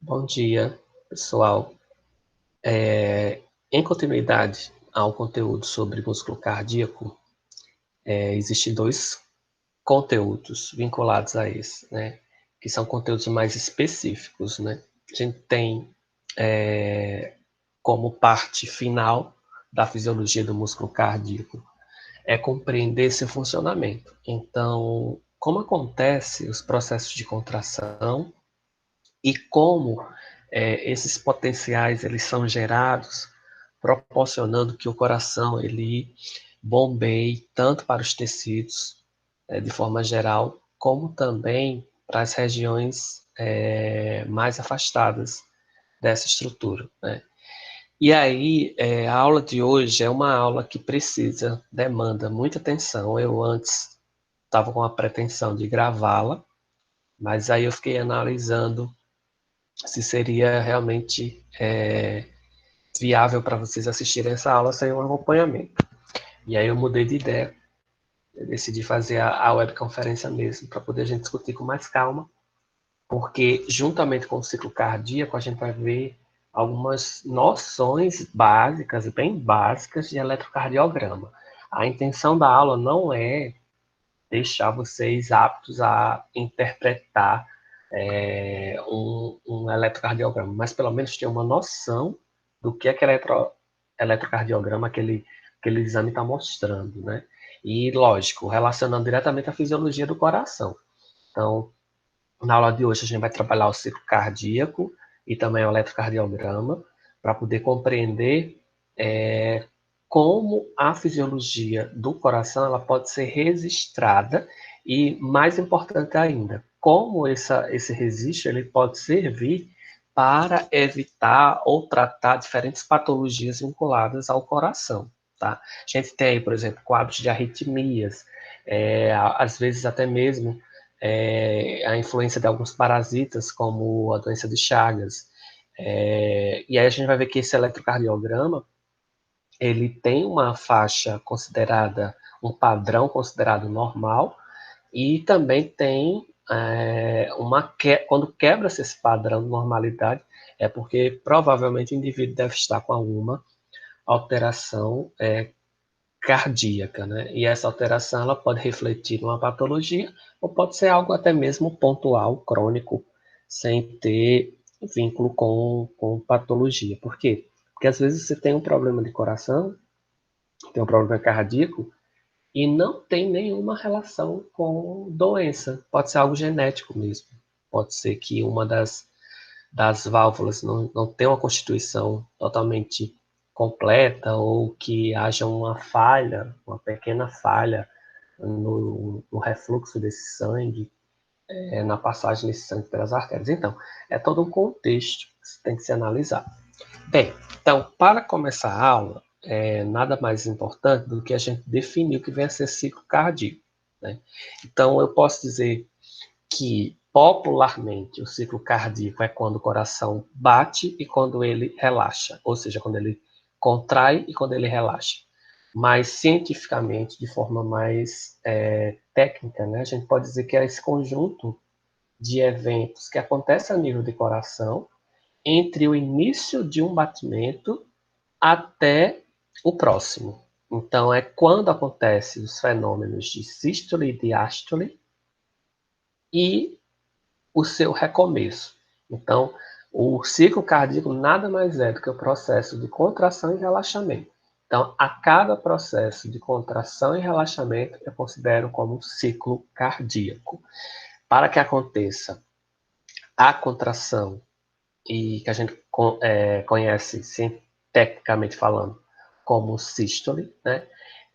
Bom dia, pessoal. Em continuidade ao conteúdo sobre músculo cardíaco, existem dois conteúdos vinculados a esse, né? Que são conteúdos mais específicos, né? A gente tem como parte final da fisiologia do músculo cardíaco compreender seu funcionamento. Então, como acontece os processos de contração e como esses potenciais eles são gerados, proporcionando que o coração ele bombeie tanto para os tecidos, de forma geral, como também para as regiões mais afastadas dessa estrutura, né? E aí, a aula de hoje é uma aula que demanda muita atenção. Eu antes estava com a pretensão de gravá-la, mas aí eu fiquei analisando se seria realmente viável para vocês assistirem essa aula sem um acompanhamento. E aí eu mudei de ideia, eu decidi fazer a webconferência mesmo, para poder a gente discutir com mais calma, porque juntamente com o ciclo cardíaco a gente vai ver algumas noções básicas, bem básicas, de eletrocardiograma. A intenção da aula não é deixar vocês aptos a interpretar um eletrocardiograma, mas pelo menos ter uma noção do que eletrocardiograma, aquele exame está mostrando, né? E, lógico, relacionando diretamente à fisiologia do coração. Então, na aula de hoje, a gente vai trabalhar o ciclo cardíaco e também o eletrocardiograma, para poder compreender como a fisiologia do coração ela pode ser registrada e, mais importante ainda, como esse registro ele pode servir para evitar ou tratar diferentes patologias vinculadas ao coração. Tá? A gente tem aí, por exemplo, quadros de arritmias, às vezes até mesmo a influência de alguns parasitas, como a doença de Chagas. E aí a gente vai ver que esse eletrocardiograma ele tem uma faixa considerada, um padrão considerado normal, e também tem quando quebra-se esse padrão de normalidade, é porque provavelmente o indivíduo deve estar com alguma alteração cardíaca, né? E essa alteração ela pode refletir numa patologia ou pode ser algo até mesmo pontual, crônico, sem ter vínculo com patologia. Por quê? Porque às vezes você tem um problema de coração, tem um problema cardíaco e não tem nenhuma relação com doença. Pode ser algo genético mesmo. Pode ser que uma das válvulas não tenha uma constituição totalmente completa ou que haja uma falha, uma pequena falha no refluxo desse sangue, na passagem desse sangue pelas artérias. Então, é todo um contexto que tem que ser analisado. Bem, então, para começar a aula, nada mais importante do que a gente definir o que vem a ser ciclo cardíaco, né? Então, eu posso dizer que, popularmente, o ciclo cardíaco é quando o coração bate e quando ele relaxa, ou seja, quando ele contrai e quando ele relaxa. Mas, cientificamente, de forma mais técnica, né, a gente pode dizer que é esse conjunto de eventos que acontece a nível de coração entre o início de um batimento até o próximo. Então, é quando acontecem os fenômenos de sístole e diástole e o seu recomeço. Então, o ciclo cardíaco nada mais é do que o processo de contração e relaxamento. Então, a cada processo de contração e relaxamento, eu considero como um ciclo cardíaco. Para que aconteça a contração, e que a gente conhece, sim, tecnicamente falando, como sístole, né?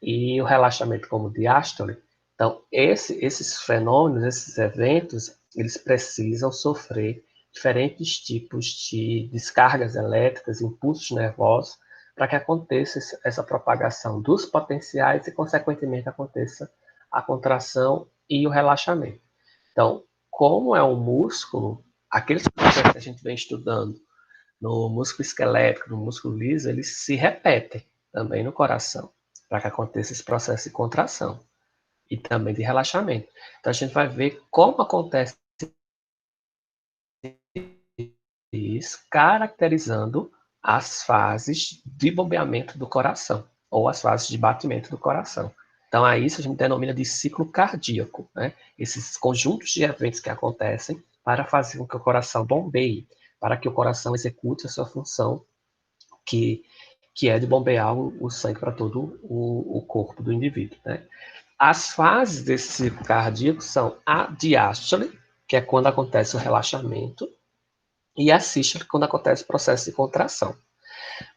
E o relaxamento como diástole. Então, esses fenômenos, esses eventos, eles precisam sofrer diferentes tipos de descargas elétricas, impulsos nervosos, para que aconteça essa propagação dos potenciais e, consequentemente, aconteça a contração e o relaxamento. Então, como é um músculo, aqueles processos que a gente vem estudando no músculo esquelético, no músculo liso, eles se repetem também no coração, para que aconteça esse processo de contração e também de relaxamento. Então a gente vai ver como acontece Isso, caracterizando as fases de bombeamento do coração, ou as fases de batimento do coração. Então, a isso a gente denomina de ciclo cardíaco, né? Esses conjuntos de eventos que acontecem para fazer com que o coração bombeie, para que o coração execute a sua função, que é de bombear o sangue para todo o corpo do indivíduo, né? As fases desse ciclo cardíaco são a diástole, que é quando acontece o relaxamento, e a sístole, quando acontece o processo de contração.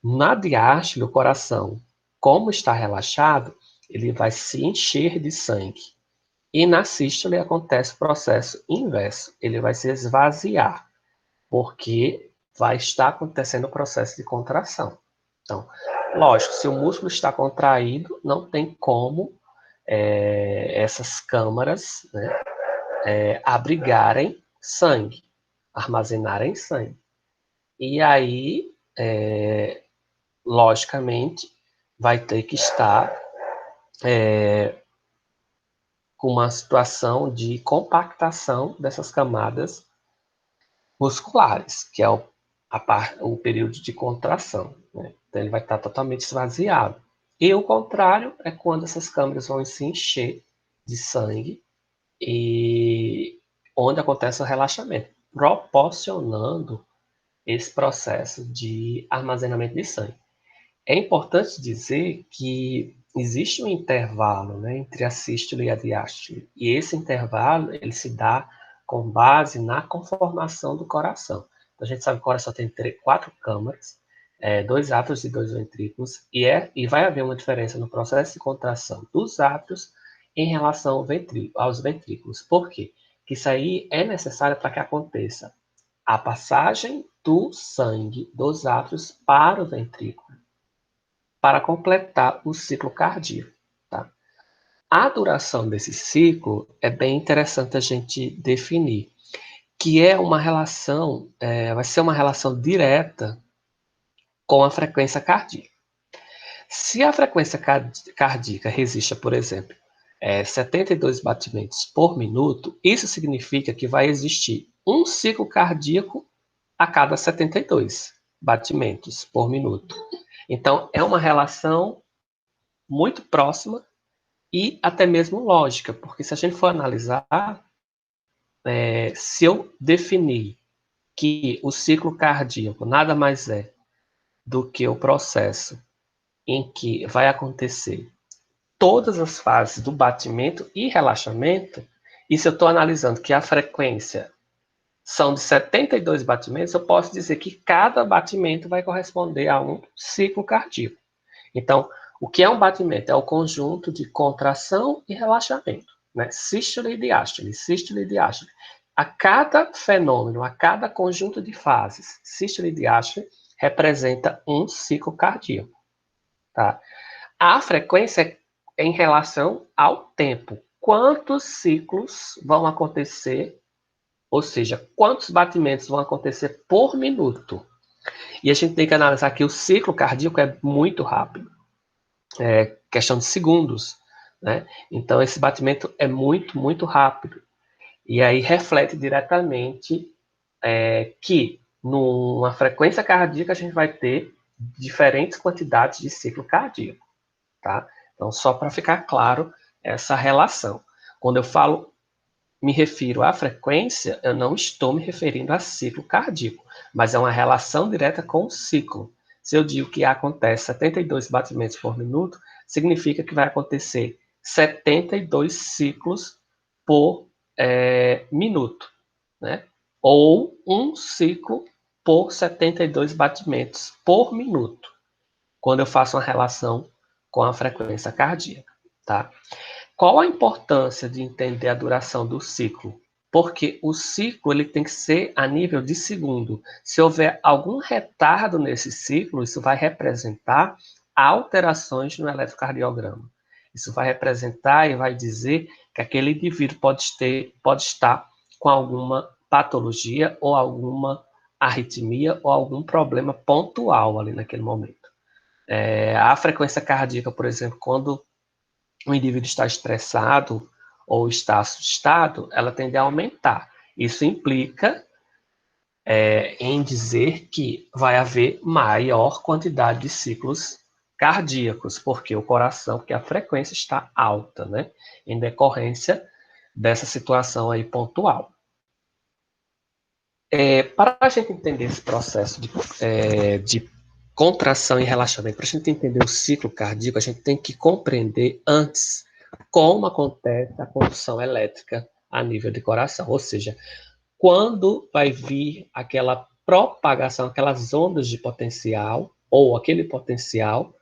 Na diástole, o coração, como está relaxado, ele vai se encher de sangue. E na sístole acontece o processo inverso, ele vai se esvaziar, porque vai estar acontecendo o processo de contração. Então, lógico, se o músculo está contraído, não tem como essas câmaras, né, abrigarem sangue, armazenarem sangue. E aí, logicamente, vai ter que estar com uma situação de compactação dessas camadas musculares, que é o período de contração, né? Então, ele vai estar totalmente esvaziado. E o contrário é quando essas câmaras vão se encher de sangue e onde acontece o relaxamento, proporcionando esse processo de armazenamento de sangue. É importante dizer que existe um intervalo, né, entre a sístole e a diástole, e esse intervalo ele se dá com base na conformação do coração. Então, a gente sabe que o coração tem 4 câmaras, 2 átrios e 2 ventrículos, e vai haver uma diferença no processo de contração dos átrios em relação aos ventrículos. Por quê? Porque isso aí é necessário para que aconteça a passagem do sangue dos átrios para o ventrículo, para completar o ciclo cardíaco. Tá? A duração desse ciclo é bem interessante a gente definir, que é uma relação, vai ser uma relação direta com a frequência cardíaca. Se a frequência cardíaca resiste, por exemplo, 72 batimentos por minuto, isso significa que vai existir um ciclo cardíaco a cada 72 batimentos por minuto. Então, é uma relação muito próxima e até mesmo lógica, porque se a gente for analisar, se eu definir que o ciclo cardíaco nada mais é do que o processo em que vai acontecer todas as fases do batimento e relaxamento, e se eu estou analisando que a frequência são de 72 batimentos, eu posso dizer que cada batimento vai corresponder a um ciclo cardíaco. Então, o que é um batimento? É o conjunto de contração e relaxamento, né? Sístole e diástole, sístole e diástole. A cada fenômeno, a cada conjunto de fases, sístole e diástole, representa um ciclo cardíaco, tá? A frequência é em relação ao tempo. Quantos ciclos vão acontecer, ou seja, quantos batimentos vão acontecer por minuto? E a gente tem que analisar que o ciclo cardíaco é muito rápido. Questão de segundos, né? Então, esse batimento é muito, muito rápido. E aí reflete diretamente que numa frequência cardíaca a gente vai ter diferentes quantidades de ciclo cardíaco, tá? Então, só para ficar claro essa relação. Quando eu me refiro à frequência, eu não estou me referindo a ciclo cardíaco, mas é uma relação direta com o ciclo. Se eu digo que acontece 72 batimentos por minuto, significa que vai acontecer 72 ciclos por minuto, né? Ou um ciclo por 72 batimentos por minuto, quando eu faço uma relação com a frequência cardíaca, tá? Qual a importância de entender a duração do ciclo? Porque o ciclo ele tem que ser a nível de segundo. Se houver algum retardo nesse ciclo, isso vai representar alterações no eletrocardiograma. Isso vai representar e vai dizer que aquele indivíduo pode estar com alguma patologia ou alguma arritmia ou algum problema pontual ali naquele momento. A frequência cardíaca, por exemplo, quando o indivíduo está estressado ou está assustado, ela tende a aumentar. Isso implica em dizer que vai haver maior quantidade de ciclos cardíacos, porque o coração, porque a frequência está alta, né? Em decorrência dessa situação aí pontual. Para a gente entender esse processo de contração e relaxamento, para a gente entender o ciclo cardíaco, a gente tem que compreender antes como acontece a condução elétrica a nível de coração, ou seja, quando vai vir aquela propagação, aquelas ondas de potencial, ou aquele potencial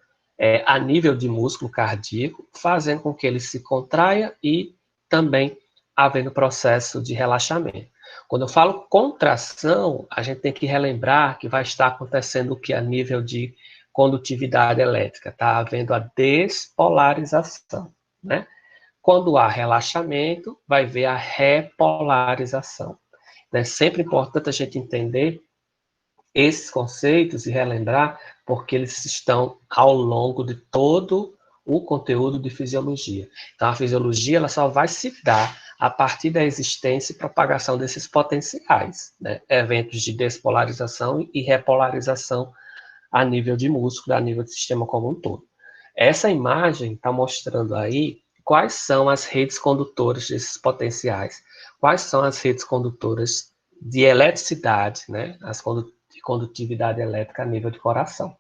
a nível de músculo cardíaco, fazendo com que ele se contraia e também havendo processo de relaxamento. Quando eu falo contração, a gente tem que relembrar que vai estar acontecendo o que a nível de condutividade elétrica, está havendo a despolarização, né? Quando há relaxamento, vai ver a repolarização. É sempre importante a gente entender esses conceitos e relembrar, porque eles estão ao longo de todo o conteúdo de fisiologia. Então, a fisiologia ela só vai se dar a partir da existência e propagação desses potenciais, né? Eventos de despolarização e repolarização a nível de músculo, a nível do sistema como um todo. Essa imagem está mostrando aí quais são as redes condutoras desses potenciais, quais são as redes condutoras de eletricidade, né? As de condutividade elétrica a nível de coração.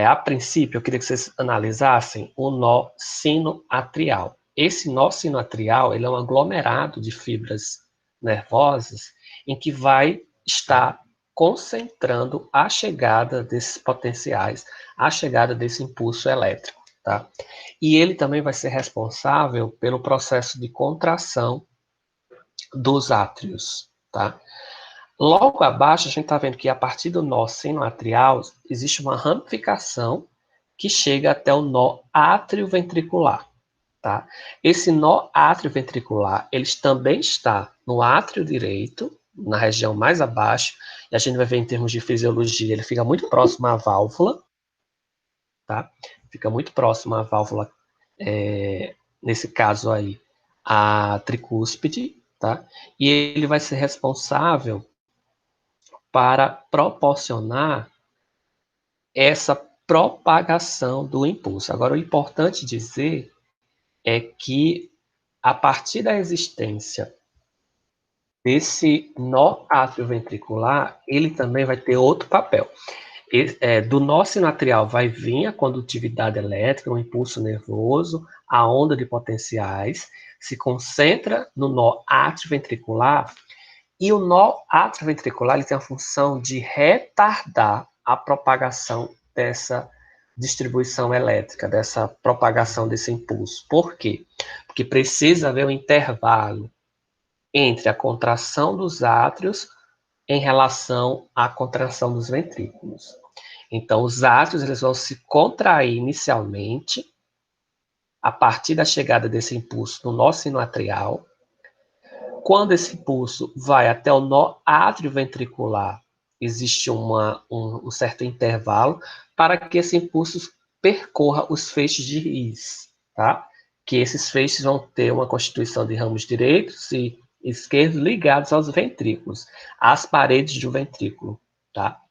A princípio, eu queria que vocês analisassem o nó sinoatrial. Esse nó sinoatrial ele é um aglomerado de fibras nervosas em que vai estar concentrando a chegada desses potenciais, a chegada desse impulso elétrico, tá? E ele também vai ser responsável pelo processo de contração dos átrios, tá? Logo abaixo, a gente está vendo que a partir do nó sinoatrial existe uma ramificação que chega até o nó atrioventricular, tá? Esse nó atrioventricular, ele também está no átrio direito, na região mais abaixo, e a gente vai ver em termos de fisiologia, ele fica muito próximo à válvula, tá? Fica muito próximo à válvula, nesse caso aí, a tricúspide, tá? E ele vai ser responsável para proporcionar essa propagação do impulso. Agora, o importante dizer é que, a partir da existência desse nó atrioventricular, ele também vai ter outro papel. Do nó sinoatrial vai vir a condutividade elétrica, o impulso nervoso, a onda de potenciais, se concentra no nó atrioventricular, e o nó atrioventricular ele tem a função de retardar a propagação dessa distribuição elétrica, dessa propagação desse impulso. Por quê? Porque precisa haver um intervalo entre a contração dos átrios em relação à contração dos ventrículos. Então, os átrios eles vão se contrair inicialmente a partir da chegada desse impulso no nó sinoatrial. Quando esse impulso vai até o nó atrioventricular, existe um certo intervalo para que esse impulso percorra os feixes de His, tá? Que esses feixes vão ter uma constituição de ramos direitos e esquerdos ligados aos ventrículos, às paredes do ventrículo, tá?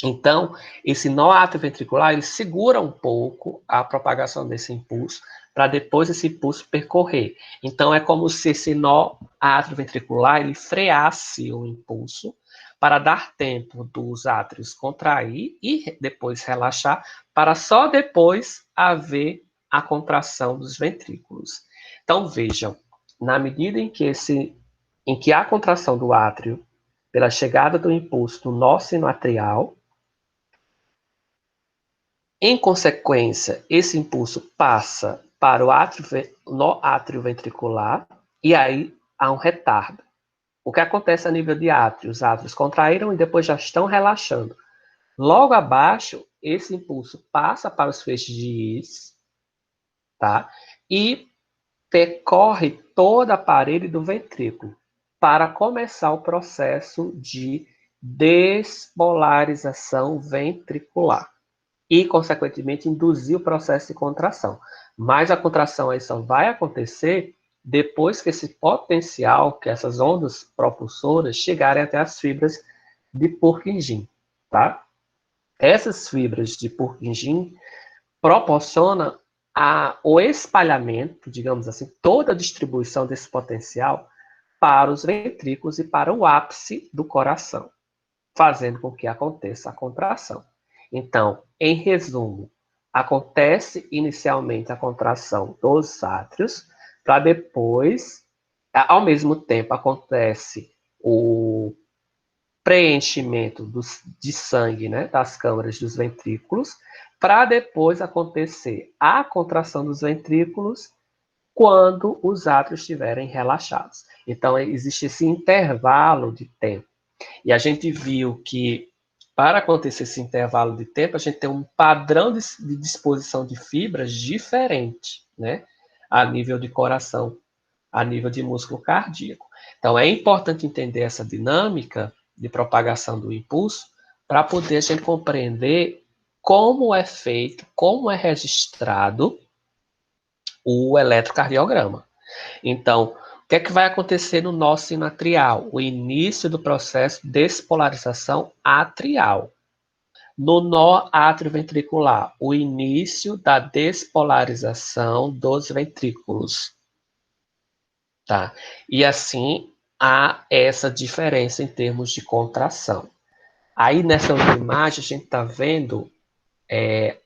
Então, esse nó atrioventricular, ele segura um pouco a propagação desse impulso, para depois esse impulso percorrer. Então, é como se esse nó atrioventricular, ele freasse o impulso, para dar tempo dos átrios contrair e depois relaxar, para só depois haver a contração dos ventrículos. Então, vejam, na medida em que há contração do átrio, pela chegada do impulso no nó sinoatrial, em consequência, esse impulso passa para o nó atrioventricular e aí há um retardo. O que acontece a nível de átrio? Os átrios contraíram e depois já estão relaxando. Logo abaixo, esse impulso passa para os feixes de His, tá? E percorre toda a parede do ventrículo para começar o processo de despolarização ventricular e, consequentemente, induzir o processo de contração. Mas a contração aí só vai acontecer depois que esse potencial, que essas ondas propulsoras chegarem até as fibras de Purkinje, tá? Essas fibras de Purkinje proporcionam o espalhamento, digamos assim, toda a distribuição desse potencial para os ventrículos e para o ápice do coração, fazendo com que aconteça a contração. Então, em resumo, acontece inicialmente a contração dos átrios, para depois, ao mesmo tempo, acontece o preenchimento de sangue, né, das câmaras dos ventrículos, para depois acontecer a contração dos ventrículos quando os átrios estiverem relaxados. Então, existe esse intervalo de tempo. E a gente viu que, para acontecer esse intervalo de tempo, a gente tem um padrão de disposição de fibras diferente, né? A nível de coração, a nível de músculo cardíaco. Então, é importante entender essa dinâmica de propagação do impulso para poder a gente compreender como é feito, como é registrado o eletrocardiograma. Então, o que é que vai acontecer no nó sinatrial? O início do processo de despolarização atrial. No nó atrioventricular, o início da despolarização dos ventrículos. Tá? E assim, há essa diferença em termos de contração. Aí, nessa imagem, a gente está vendo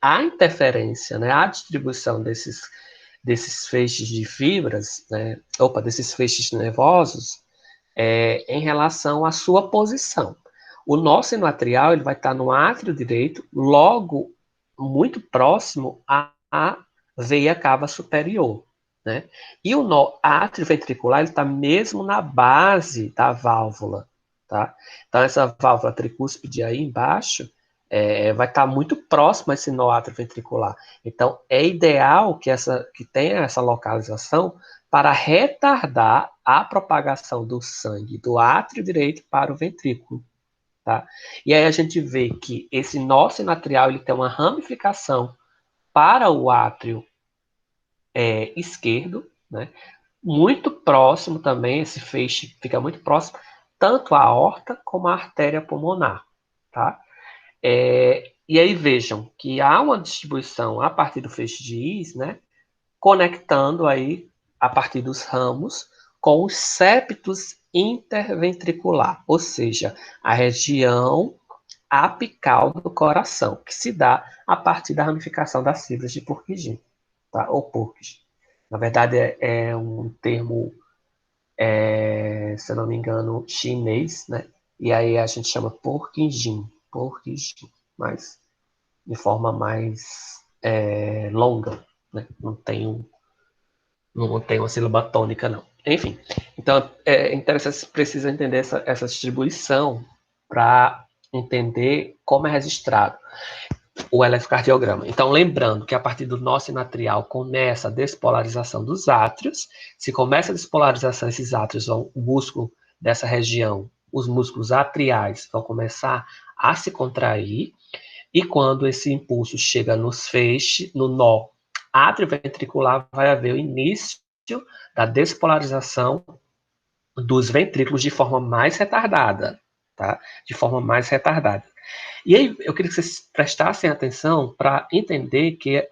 a interferência, né, a distribuição desses feixes de fibras, né, desses feixes nervosos, em relação à sua posição. O nó sinoatrial ele vai estar no átrio direito, logo muito próximo à veia cava superior. Né? E o nó atrioventricular ele está mesmo na base da válvula. Tá? Então, essa válvula tricúspide aí embaixo vai estar muito próxima a esse nó atrioventricular. Então, é ideal que tenha essa localização para retardar a propagação do sangue do átrio direito para o ventrículo. Tá? E aí a gente vê que esse nó sinatrial ele tem uma ramificação para o átrio esquerdo, né? Muito próximo também, esse feixe fica muito próximo, tanto à aorta como à artéria pulmonar. Tá? E aí vejam que há uma distribuição a partir do feixe de Is, né? Conectando aí a partir dos ramos com os septos interventricular, ou seja, a região apical do coração, que se dá a partir da ramificação das fibras de Purkinje, tá? Ou Purkinje. Na verdade, é um termo, se eu não me engano, chinês, né? E aí a gente chama Purkinje, mas de forma mais longa, né? Não tem uma sílaba tônica, não. Enfim, então é interessante, você precisa entender essa distribuição para entender como é registrado o eletrocardiograma. Então, lembrando que a partir do nó sinatrial começa a despolarização dos átrios. Se começa a despolarização desses átrios, o músculo dessa região, os músculos atriais vão começar a se contrair. E quando esse impulso chega nos feixes, no nó atrioventricular, vai haver o início da despolarização dos ventrículos de forma mais retardada, tá? De forma mais retardada. E aí eu queria que vocês prestassem atenção para entender que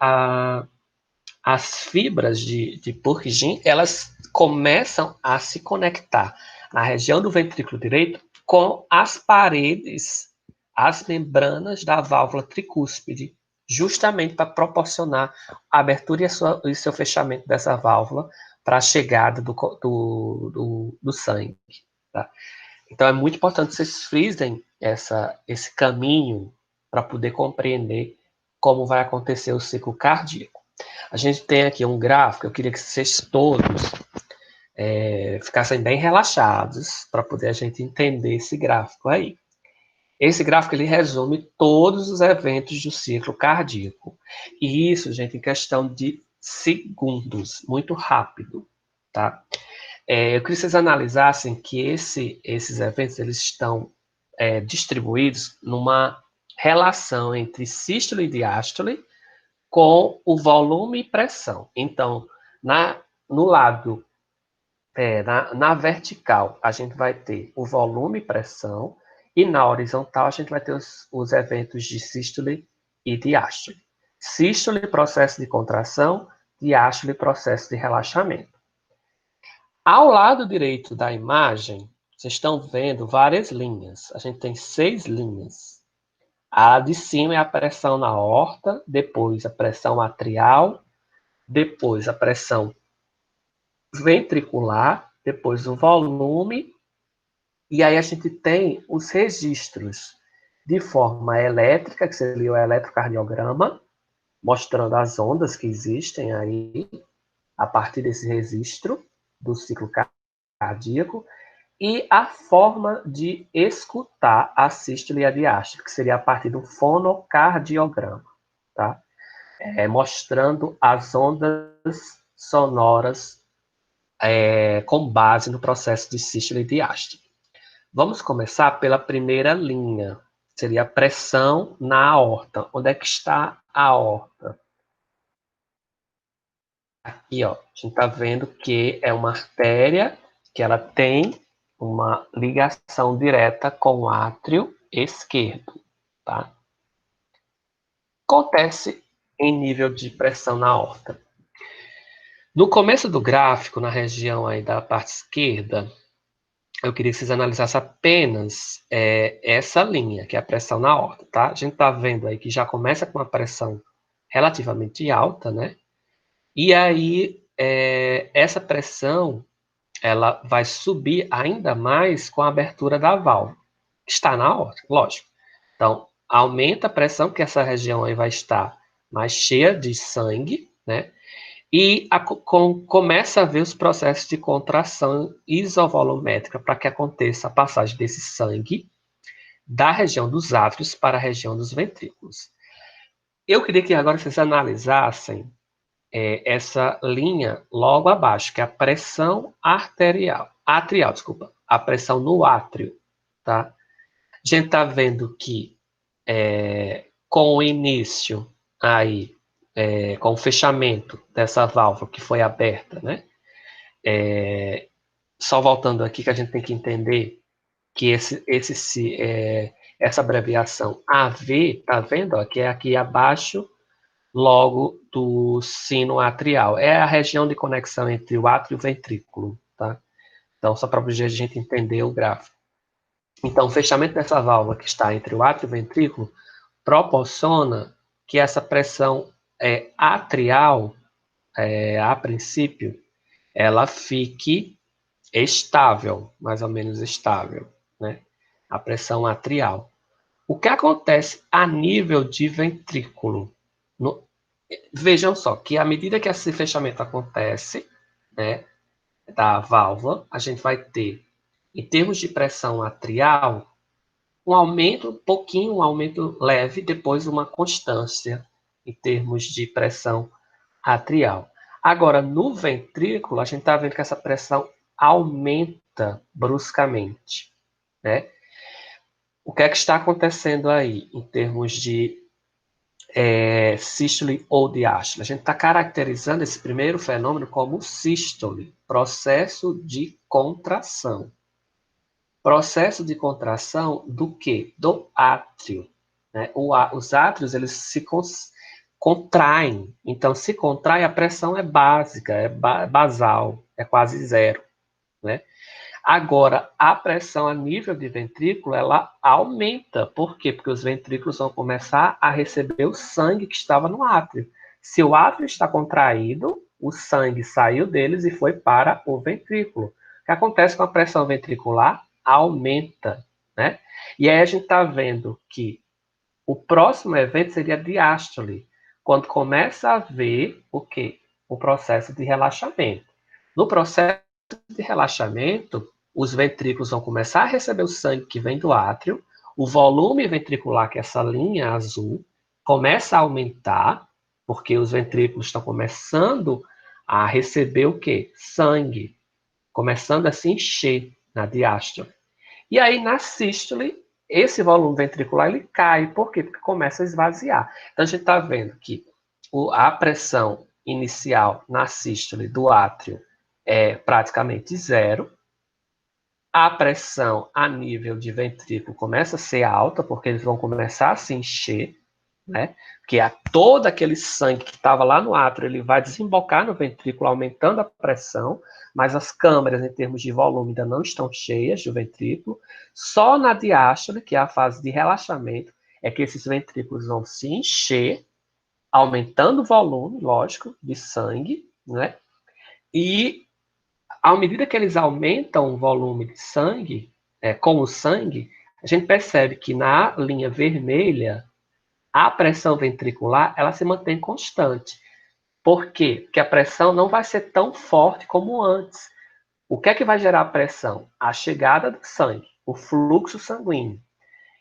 as fibras de Purkinje, elas começam a se conectar na região do ventrículo direito com as paredes, as membranas da válvula tricúspide, justamente para proporcionar a abertura e seu fechamento dessa válvula para a chegada do sangue. Tá? Então, é muito importante vocês frisem esse caminho para poder compreender como vai acontecer o ciclo cardíaco. A gente tem aqui um gráfico, eu queria que vocês todos ficassem bem relaxados para poder a gente entender esse gráfico aí. Esse gráfico ele resume todos os eventos do ciclo cardíaco. E isso, gente, em questão de segundos, muito rápido, tá? Eu queria que vocês analisassem que esses eventos eles estão distribuídos numa relação entre sístole e diástole com o volume e pressão. Então, no lado Na vertical, a gente vai ter o volume e pressão, e na horizontal, a gente vai ter os eventos de sístole e diástole. Sístole, processo de contração, diástole, processo de relaxamento. Ao lado direito da imagem, vocês estão vendo várias linhas. A gente tem 6 linhas. A de cima é a pressão na aorta, depois a pressão atrial, depois a pressão ventricular, depois o volume, e aí a gente tem os registros de forma elétrica, que seria o eletrocardiograma, mostrando as ondas que existem aí, a partir desse registro do ciclo cardíaco, e a forma de escutar a sístole e a diástole, que seria a partir do fonocardiograma, tá? Mostrando as ondas sonoras com base no processo de sístole e diástole. Vamos começar pela primeira linha, seria a pressão na aorta. Onde é que está a aorta? Aqui, ó, a gente está vendo que é uma artéria que ela tem uma ligação direta com o átrio esquerdo, tá? Acontece em nível de pressão na aorta. No começo do gráfico, na região aí da parte esquerda, eu queria que vocês analisassem apenas essa linha, que é a pressão na aorta, tá? A gente está vendo aí que já começa com uma pressão relativamente alta, né? E aí, essa pressão, ela vai subir ainda mais com a abertura da válvula, que está na aorta, lógico. Então, aumenta a pressão, que essa região aí vai estar mais cheia de sangue, né? E começa a ver os processos de contração isovolumétrica para que aconteça a passagem desse sangue da região dos átrios para a região dos ventrículos. Eu queria que agora vocês analisassem essa linha logo abaixo, que é a pressão atrial, desculpa, a pressão no átrio, tá? A gente está vendo que com o início aí, com o fechamento dessa válvula que foi aberta, né? Só voltando aqui que a gente tem que entender que essa abreviação AV, tá vendo? Ó, que é aqui abaixo, logo do sino atrial. É a região de conexão entre o átrio e o ventrículo, tá? Então, só para a gente entender o gráfico. Então, o fechamento dessa válvula que está entre o átrio e o ventrículo proporciona que essa pressão atrial, a princípio, ela fique estável, mais ou menos estável, né? A pressão atrial. O que acontece a nível de ventrículo? Vejam só que à medida que esse fechamento acontece, né, da válvula, a gente vai ter, em termos de pressão atrial, um aumento, um aumento leve, depois uma constância em termos de pressão atrial. Agora, no ventrículo, a gente está vendo que essa pressão aumenta bruscamente, né? O que é que está acontecendo aí em termos de sístole ou diástole? A gente está caracterizando esse primeiro fenômeno como sístole, processo de contração. Processo de contração do quê? Do átrio. Né? Os átrios, eles se contraem. Então, se contrai, a pressão é básica, é basal, é quase zero. Né? Agora, a pressão a nível de ventrículo, ela aumenta. Por quê? Porque os ventrículos vão começar a receber o sangue que estava no átrio. Se o átrio está contraído, o sangue saiu deles e foi para o ventrículo. O que acontece com a pressão ventricular? Aumenta, né? E aí a gente está vendo que o próximo evento seria a diástole, quando começa a haver o quê? O processo de relaxamento. No processo de relaxamento, os ventrículos vão começar a receber o sangue que vem do átrio, o volume ventricular, que é essa linha azul, começa a aumentar, porque os ventrículos estão começando a receber o quê? Sangue, começando a se encher na diástole. E aí, na sístole, esse volume ventricular ele cai. Por quê? Porque começa a esvaziar. Então, a gente está vendo que a pressão inicial na sístole do átrio é praticamente zero. A pressão a nível de ventrículo começa a ser alta, porque eles vão começar a se encher, né? Porque todo aquele sangue que estava lá no átrio, ele vai desembocar no ventrículo, aumentando a pressão, mas as câmaras, em termos de volume, ainda não estão cheias do ventrículo. Só na diástole, que é a fase de relaxamento, é que esses ventrículos vão se encher, aumentando o volume, lógico, de sangue, né? E à medida que eles aumentam o volume de sangue, com o sangue, a gente percebe que na linha vermelha, a pressão ventricular, ela se mantém constante. Por quê? Porque a pressão não vai ser tão forte como antes. O que é que vai gerar a pressão? A chegada do sangue, o fluxo sanguíneo.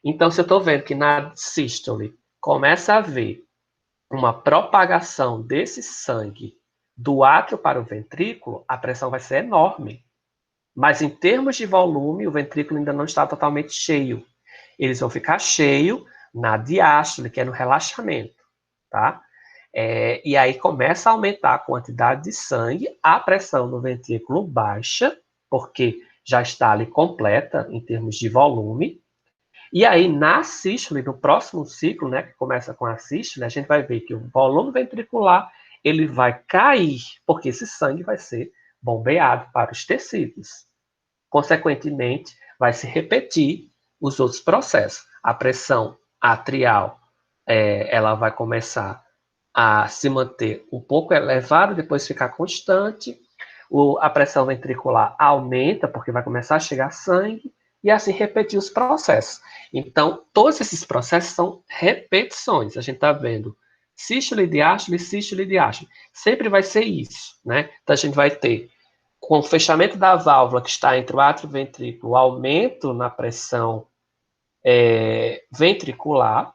Então, se eu estou vendo que na sístole começa a haver uma propagação desse sangue do átrio para o ventrículo, a pressão vai ser enorme. Mas em termos de volume, o ventrículo ainda não está totalmente cheio. Eles vão ficar cheio na diástole, que é no relaxamento, tá? E aí começa a aumentar a quantidade de sangue, a pressão no ventrículo baixa, porque já está ali completa em termos de volume. E aí, na sístole, no próximo ciclo, né, que começa com a sístole, a gente vai ver que o volume ventricular ele vai cair, porque esse sangue vai ser bombeado para os tecidos. Consequentemente, vai se repetir os outros processos. A pressão atrial, ela vai começar a se manter um pouco elevada, depois ficar constante. A pressão ventricular aumenta, porque vai começar a chegar sangue, e assim repetir os processos. Então, todos esses processos são repetições. A gente está vendo sístole, diástole, sístole, diástole. Sempre vai ser isso, né? Então, a gente vai ter, com o fechamento da válvula que está entre o átrio e o ventrículo, aumento na pressão ventricular.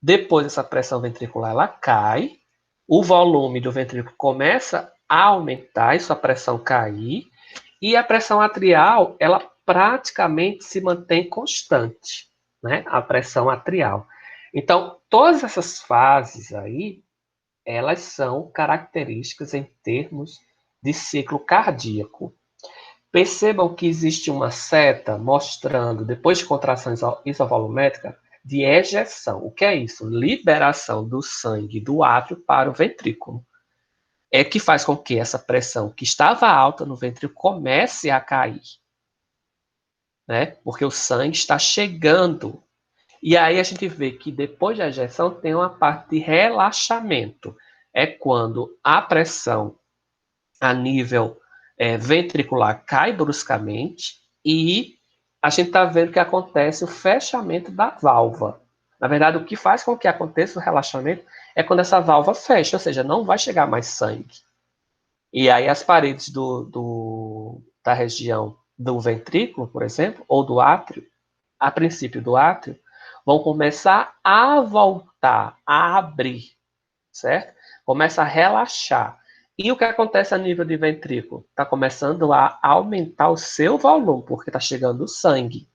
Depois, essa pressão ventricular ela cai, o volume do ventrículo começa a aumentar e sua pressão cair, e a pressão atrial ela praticamente se mantém constante, né? A pressão atrial. Então, todas essas fases aí, elas são características em termos de ciclo cardíaco. Percebam que existe uma seta mostrando, depois de contração isovolumétrica, de ejeção. O que é isso? Liberação do sangue do átrio para o ventrículo. É que faz com que essa pressão que estava alta no ventrículo comece a cair, né? Porque o sangue está chegando. E aí a gente vê que depois da ejeção tem uma parte de relaxamento. É quando a pressão a nível ventricular cai bruscamente e a gente está vendo que acontece o fechamento da válvula. Na verdade, o que faz com que aconteça o relaxamento é quando essa válvula fecha, ou seja, não vai chegar mais sangue. E aí as paredes da região do ventrículo, por exemplo, ou do átrio, a princípio do átrio, vão começar a voltar, a abrir, certo? Começa a relaxar. E o que acontece a nível de ventrículo? Está começando a aumentar o seu volume, porque está chegando o sangue,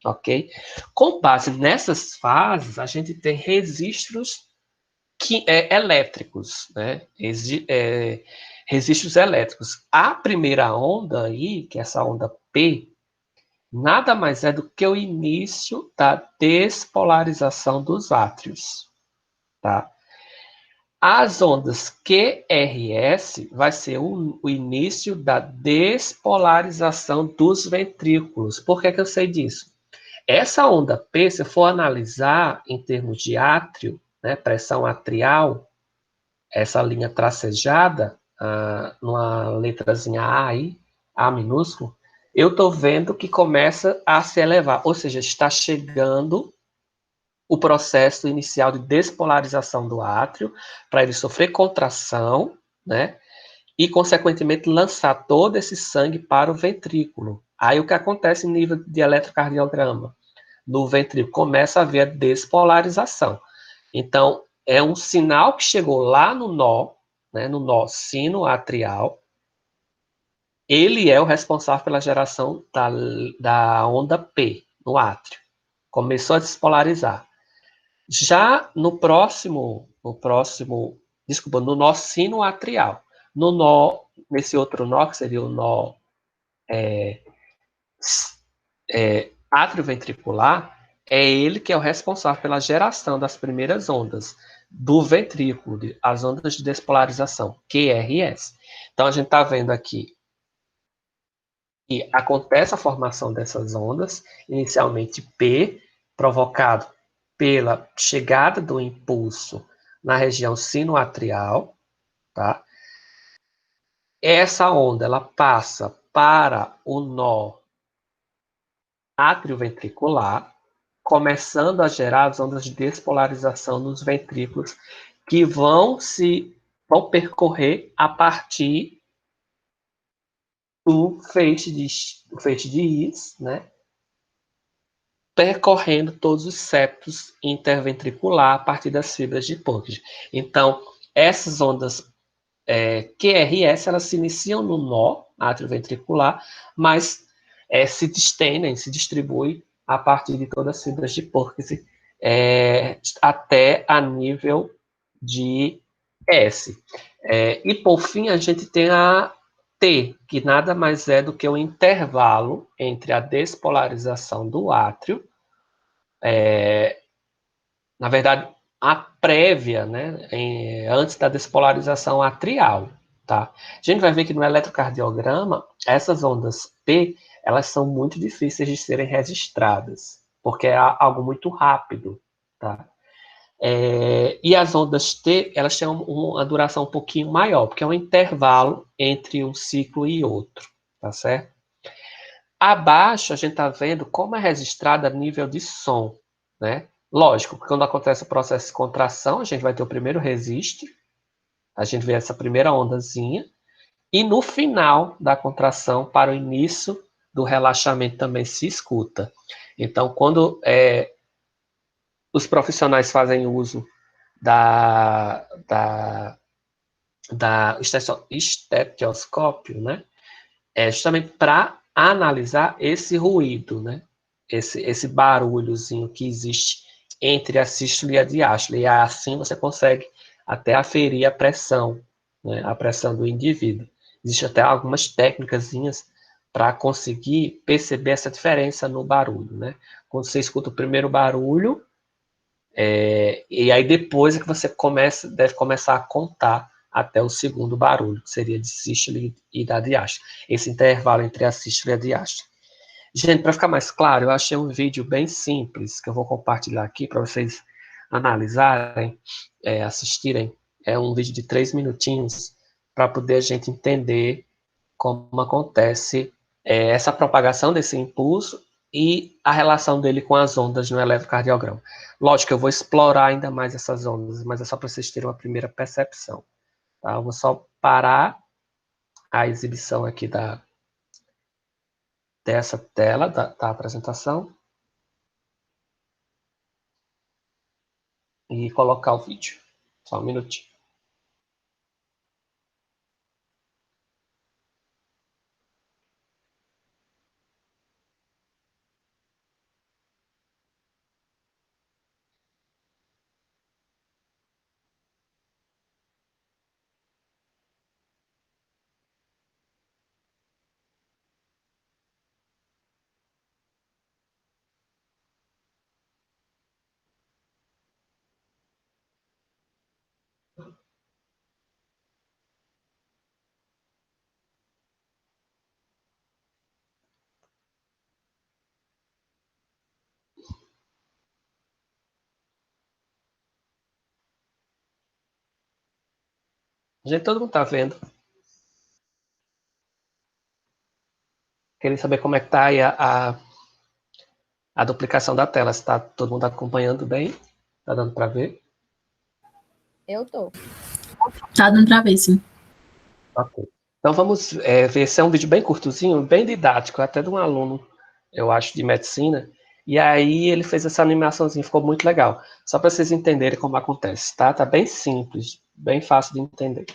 ok? Com base nessas fases, a gente tem registros elétricos, né? Registros elétricos. A primeira onda aí, que é essa onda P, nada mais é do que o início da despolarização dos átrios, tá? As ondas QRS vai ser o início da despolarização dos ventrículos. Por que eu sei disso? Essa onda P, se eu for analisar em termos de átrio, né, pressão atrial, essa linha tracejada, numa letrazinha A aí, A minúsculo, eu estou vendo que começa a se elevar, ou seja, está chegando o processo inicial de despolarização do átrio, para ele sofrer contração, né? E, consequentemente, lançar todo esse sangue para o ventrículo. Aí, o que acontece em nível de eletrocardiograma? No ventrículo começa a haver a despolarização. Então, é um sinal que chegou lá no nó, né, no nó sinoatrial. Ele é o responsável pela geração da onda P, no átrio. Começou a despolarizar. Já no nó sinoatrial, no nó nesse outro nó, que seria o nó atrioventricular, é ele que é o responsável pela geração das primeiras ondas do ventrículo, as ondas de despolarização, QRS. Então, a gente está vendo aqui que acontece a formação dessas ondas, inicialmente P, provocado pela chegada do impulso na região sinoatrial, tá? Essa onda ela passa para o nó atrioventricular, começando a gerar as ondas de despolarização nos ventrículos que vão percorrer a partir do feixe de Is, né? Percorrendo todos os septos interventricular a partir das fibras de Purkinje. Então, essas ondas QRS, elas se iniciam no nó atrioventricular, mas se distendem, se distribuem a partir de todas as fibras de Purkinje até a nível de S. E, por fim, a gente tem a T, que nada mais é do que o intervalo entre a despolarização do átrio, na verdade, a prévia, né, antes da despolarização atrial, tá? A gente vai ver que no eletrocardiograma, essas ondas P, elas são muito difíceis de serem registradas, porque é algo muito rápido, tá? E as ondas T, elas têm uma duração um pouquinho maior, porque é um intervalo entre um ciclo e outro, tá certo? Abaixo, a gente está vendo como é registrado a nível de som, né? Lógico, quando acontece o processo de contração, a gente vai ter o primeiro registro, a gente vê essa primeira ondazinha, e no final da contração, para o início do relaxamento, também se escuta. Então, quando os profissionais fazem uso da estetoscópio, né? É justamente para analisar esse ruído, né? Esse barulhozinho que existe entre a sístole e a diástole. E assim você consegue até aferir a pressão, né? A pressão do indivíduo. Existem até algumas técnicas para conseguir perceber essa diferença no barulho, né? Quando você escuta o primeiro barulho, e aí depois é que você deve começar a contar até o segundo barulho, que seria de sístole e da diástole. Esse intervalo entre a sístole e a diástole. Gente, para ficar mais claro, eu achei um vídeo bem simples que eu vou compartilhar aqui para vocês analisarem, assistirem. É um vídeo de 3 minutinhos para poder a gente entender como acontece essa propagação desse impulso e a relação dele com as ondas no eletrocardiograma. Lógico que eu vou explorar ainda mais essas ondas, mas é só para vocês terem uma primeira percepção. Tá? Eu vou só parar a exibição aqui dessa tela da apresentação e colocar o vídeo. Só um minutinho. Gente, todo mundo está vendo. Queria saber como é que está aí a duplicação da tela. Se está todo mundo acompanhando bem? Está dando para ver? Eu tô. Tá dando pra ver, sim. Ok. Então vamos ver. Esse é um vídeo bem curtozinho, bem didático, até de um aluno, eu acho, de medicina. E aí ele fez essa animaçãozinha, ficou muito legal. Só para vocês entenderem como acontece, tá? Tá bem simples, bem fácil de entender.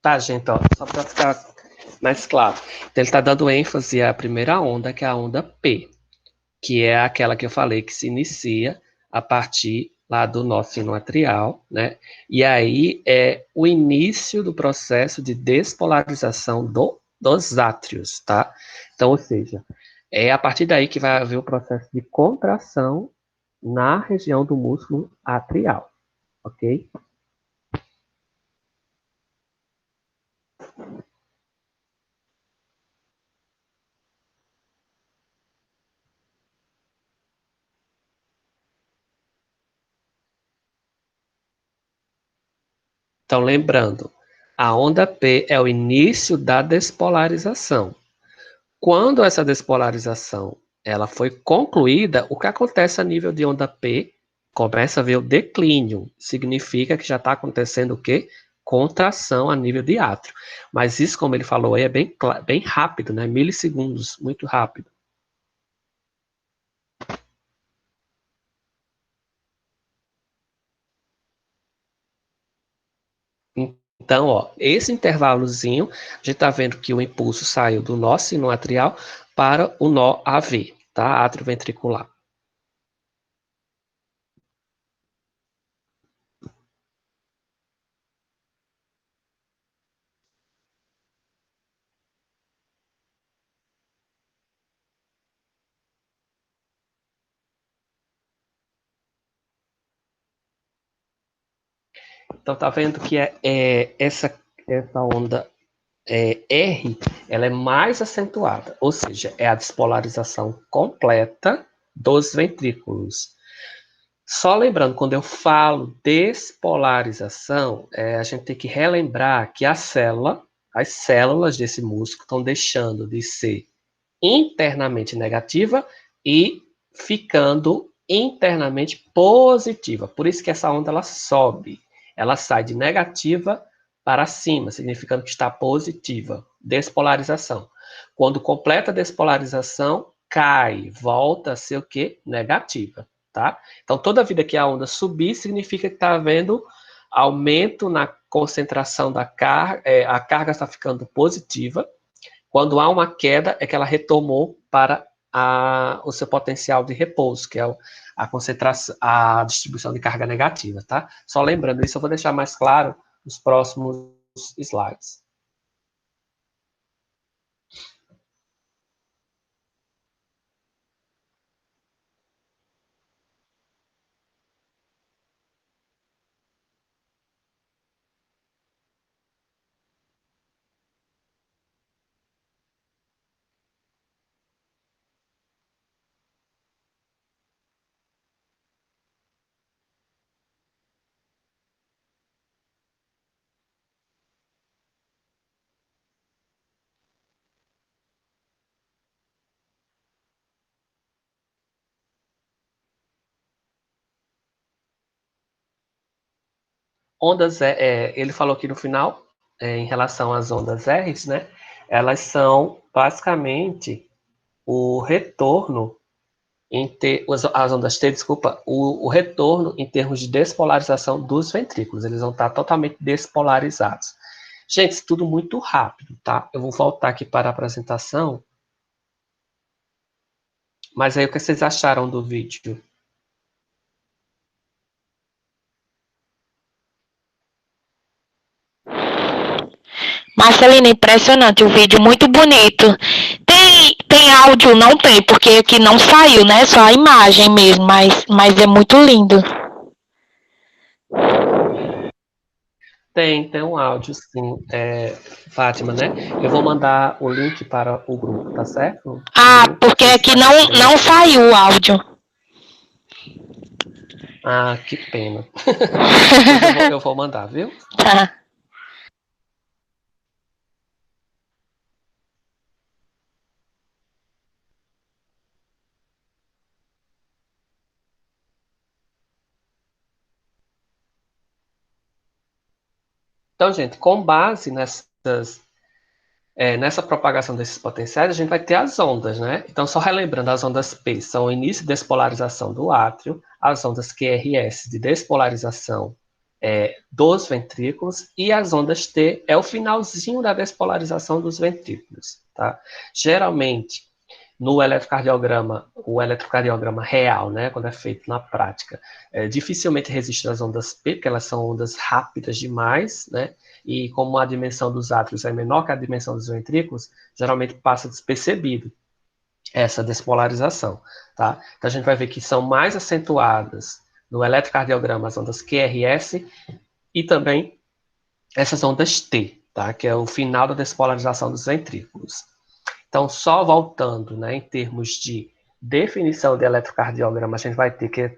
Tá, gente, ó, só para ficar mais claro. Então, ele está dando ênfase à primeira onda, que é a onda P, que é aquela que eu falei que se inicia a partir lá do nó sino atrial, né? E aí é o início do processo de despolarização dos átrios, tá? Então, ou seja, é a partir daí que vai haver o processo de contração na região do músculo atrial, ok? Então, lembrando, a onda P é o início da despolarização. Quando essa despolarização ela foi concluída, o que acontece a nível de onda P? Começa a ver o declínio. Significa que já está acontecendo o quê? Contração a nível de átrio. Mas isso, como ele falou aí, é bem rápido, né? Milissegundos, muito rápido. Então, ó, esse intervalozinho, a gente está vendo que o impulso saiu do nó sinoatrial para o nó AV, tá? Átrio ventricular. Então, tá vendo que essa onda R, ela é mais acentuada, ou seja, é a despolarização completa dos ventrículos. Só lembrando, quando eu falo despolarização, a gente tem que relembrar que as células desse músculo estão deixando de ser internamente negativa e ficando internamente positiva. Por isso que essa onda ela sobe. Ela sai de negativa para cima, significando que está positiva. Despolarização. Quando completa a despolarização, cai, volta a ser o quê? Negativa, tá? Então, toda vida que a onda subir, significa que está havendo aumento na concentração da carga, a carga está ficando positiva. Quando há uma queda, é que ela retomou para o seu potencial de repouso, que é a concentração, a distribuição de carga negativa, tá? Só lembrando, isso eu vou deixar mais claro nos próximos slides. Ondas, ele falou aqui no final, em relação às ondas R, né? Elas são basicamente o retorno as ondas T, desculpa, o retorno em termos de despolarização dos ventrículos. Eles vão estar totalmente despolarizados. Gente, isso tudo muito rápido, tá? Eu vou voltar aqui para a apresentação. Mas aí, o que vocês acharam do vídeo? Marcelina, impressionante o vídeo, muito bonito. Tem áudio? Não tem, porque aqui não saiu, né? Só a imagem mesmo, mas é muito lindo. Tem um áudio, sim, Fátima, né? Eu vou mandar o link para o grupo, tá certo? Porque aqui não saiu o áudio. Ah, que pena. eu vou mandar, viu? Tá. Então, gente, com base nessa propagação desses potenciais, a gente vai ter as ondas, né? Então, só relembrando, as ondas P são o início de despolarização do átrio, as ondas QRS de despolarização dos ventrículos, e as ondas T é o finalzinho da despolarização dos ventrículos, tá? Geralmente, no eletrocardiograma, o eletrocardiograma real, né, quando é feito na prática, dificilmente resiste às ondas P, porque elas são ondas rápidas demais, né, e como a dimensão dos átrios é menor que a dimensão dos ventrículos, geralmente passa despercebido essa despolarização, tá? Então a gente vai ver que são mais acentuadas no eletrocardiograma as ondas QRS e também essas ondas T, tá? Que é o final da despolarização dos ventrículos. Então, só voltando, né, em termos de definição de eletrocardiograma, a gente vai ter que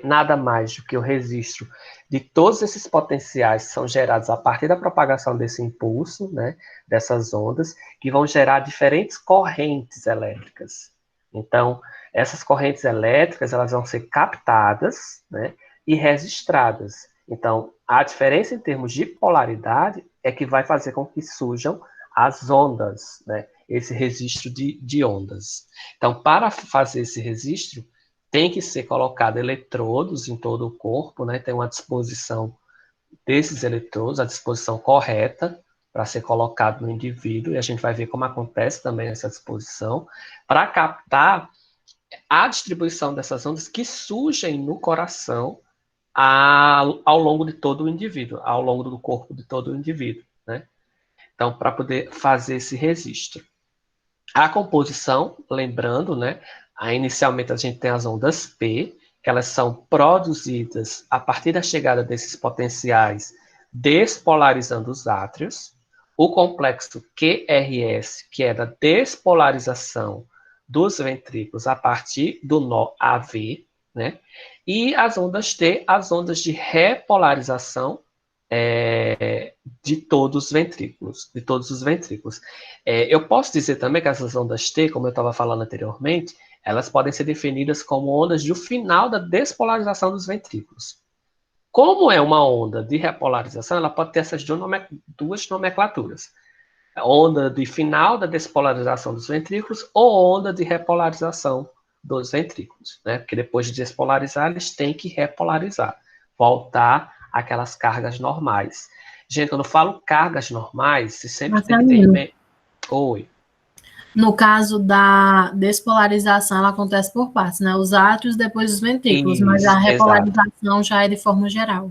nada mais do que o registro de todos esses potenciais que são gerados a partir da propagação desse impulso, né, dessas ondas, que vão gerar diferentes correntes elétricas. Então, essas correntes elétricas, elas vão ser captadas, né, e registradas. Então, a diferença em termos de polaridade é que vai fazer com que surjam as ondas, né, esse registro de ondas. Então, para fazer esse registro, tem que ser colocado eletrodos em todo o corpo, né? Tem uma disposição desses eletrodos, a disposição correta para ser colocado no indivíduo, e a gente vai ver como acontece também essa disposição, para captar a distribuição dessas ondas que surgem no coração ao longo de todo o indivíduo, ao longo do corpo de todo o indivíduo, né? Então, para poder fazer esse registro. A composição, lembrando, né, inicialmente a gente tem as ondas P, que elas são produzidas a partir da chegada desses potenciais despolarizando os átrios, o complexo QRS, que é da despolarização dos ventrículos a partir do nó AV, né, e as ondas T, as ondas de repolarização de todos os ventrículos. Eu posso dizer também que essas ondas T, como eu estava falando anteriormente, elas podem ser definidas como ondas do final da despolarização dos ventrículos. Como é uma onda de repolarização, ela pode ter essas duas nomenclaturas. Onda de final da despolarização dos ventrículos ou onda de repolarização dos ventrículos, né? Porque depois de despolarizar, eles têm que repolarizar, voltar aquelas cargas normais. Gente, quando eu falo cargas normais, você sempre tem que ter em mente. Oi. No caso da despolarização, ela acontece por partes, né? Os átrios, depois os ventrículos, isso, mas a repolarização exato. Já é de forma geral.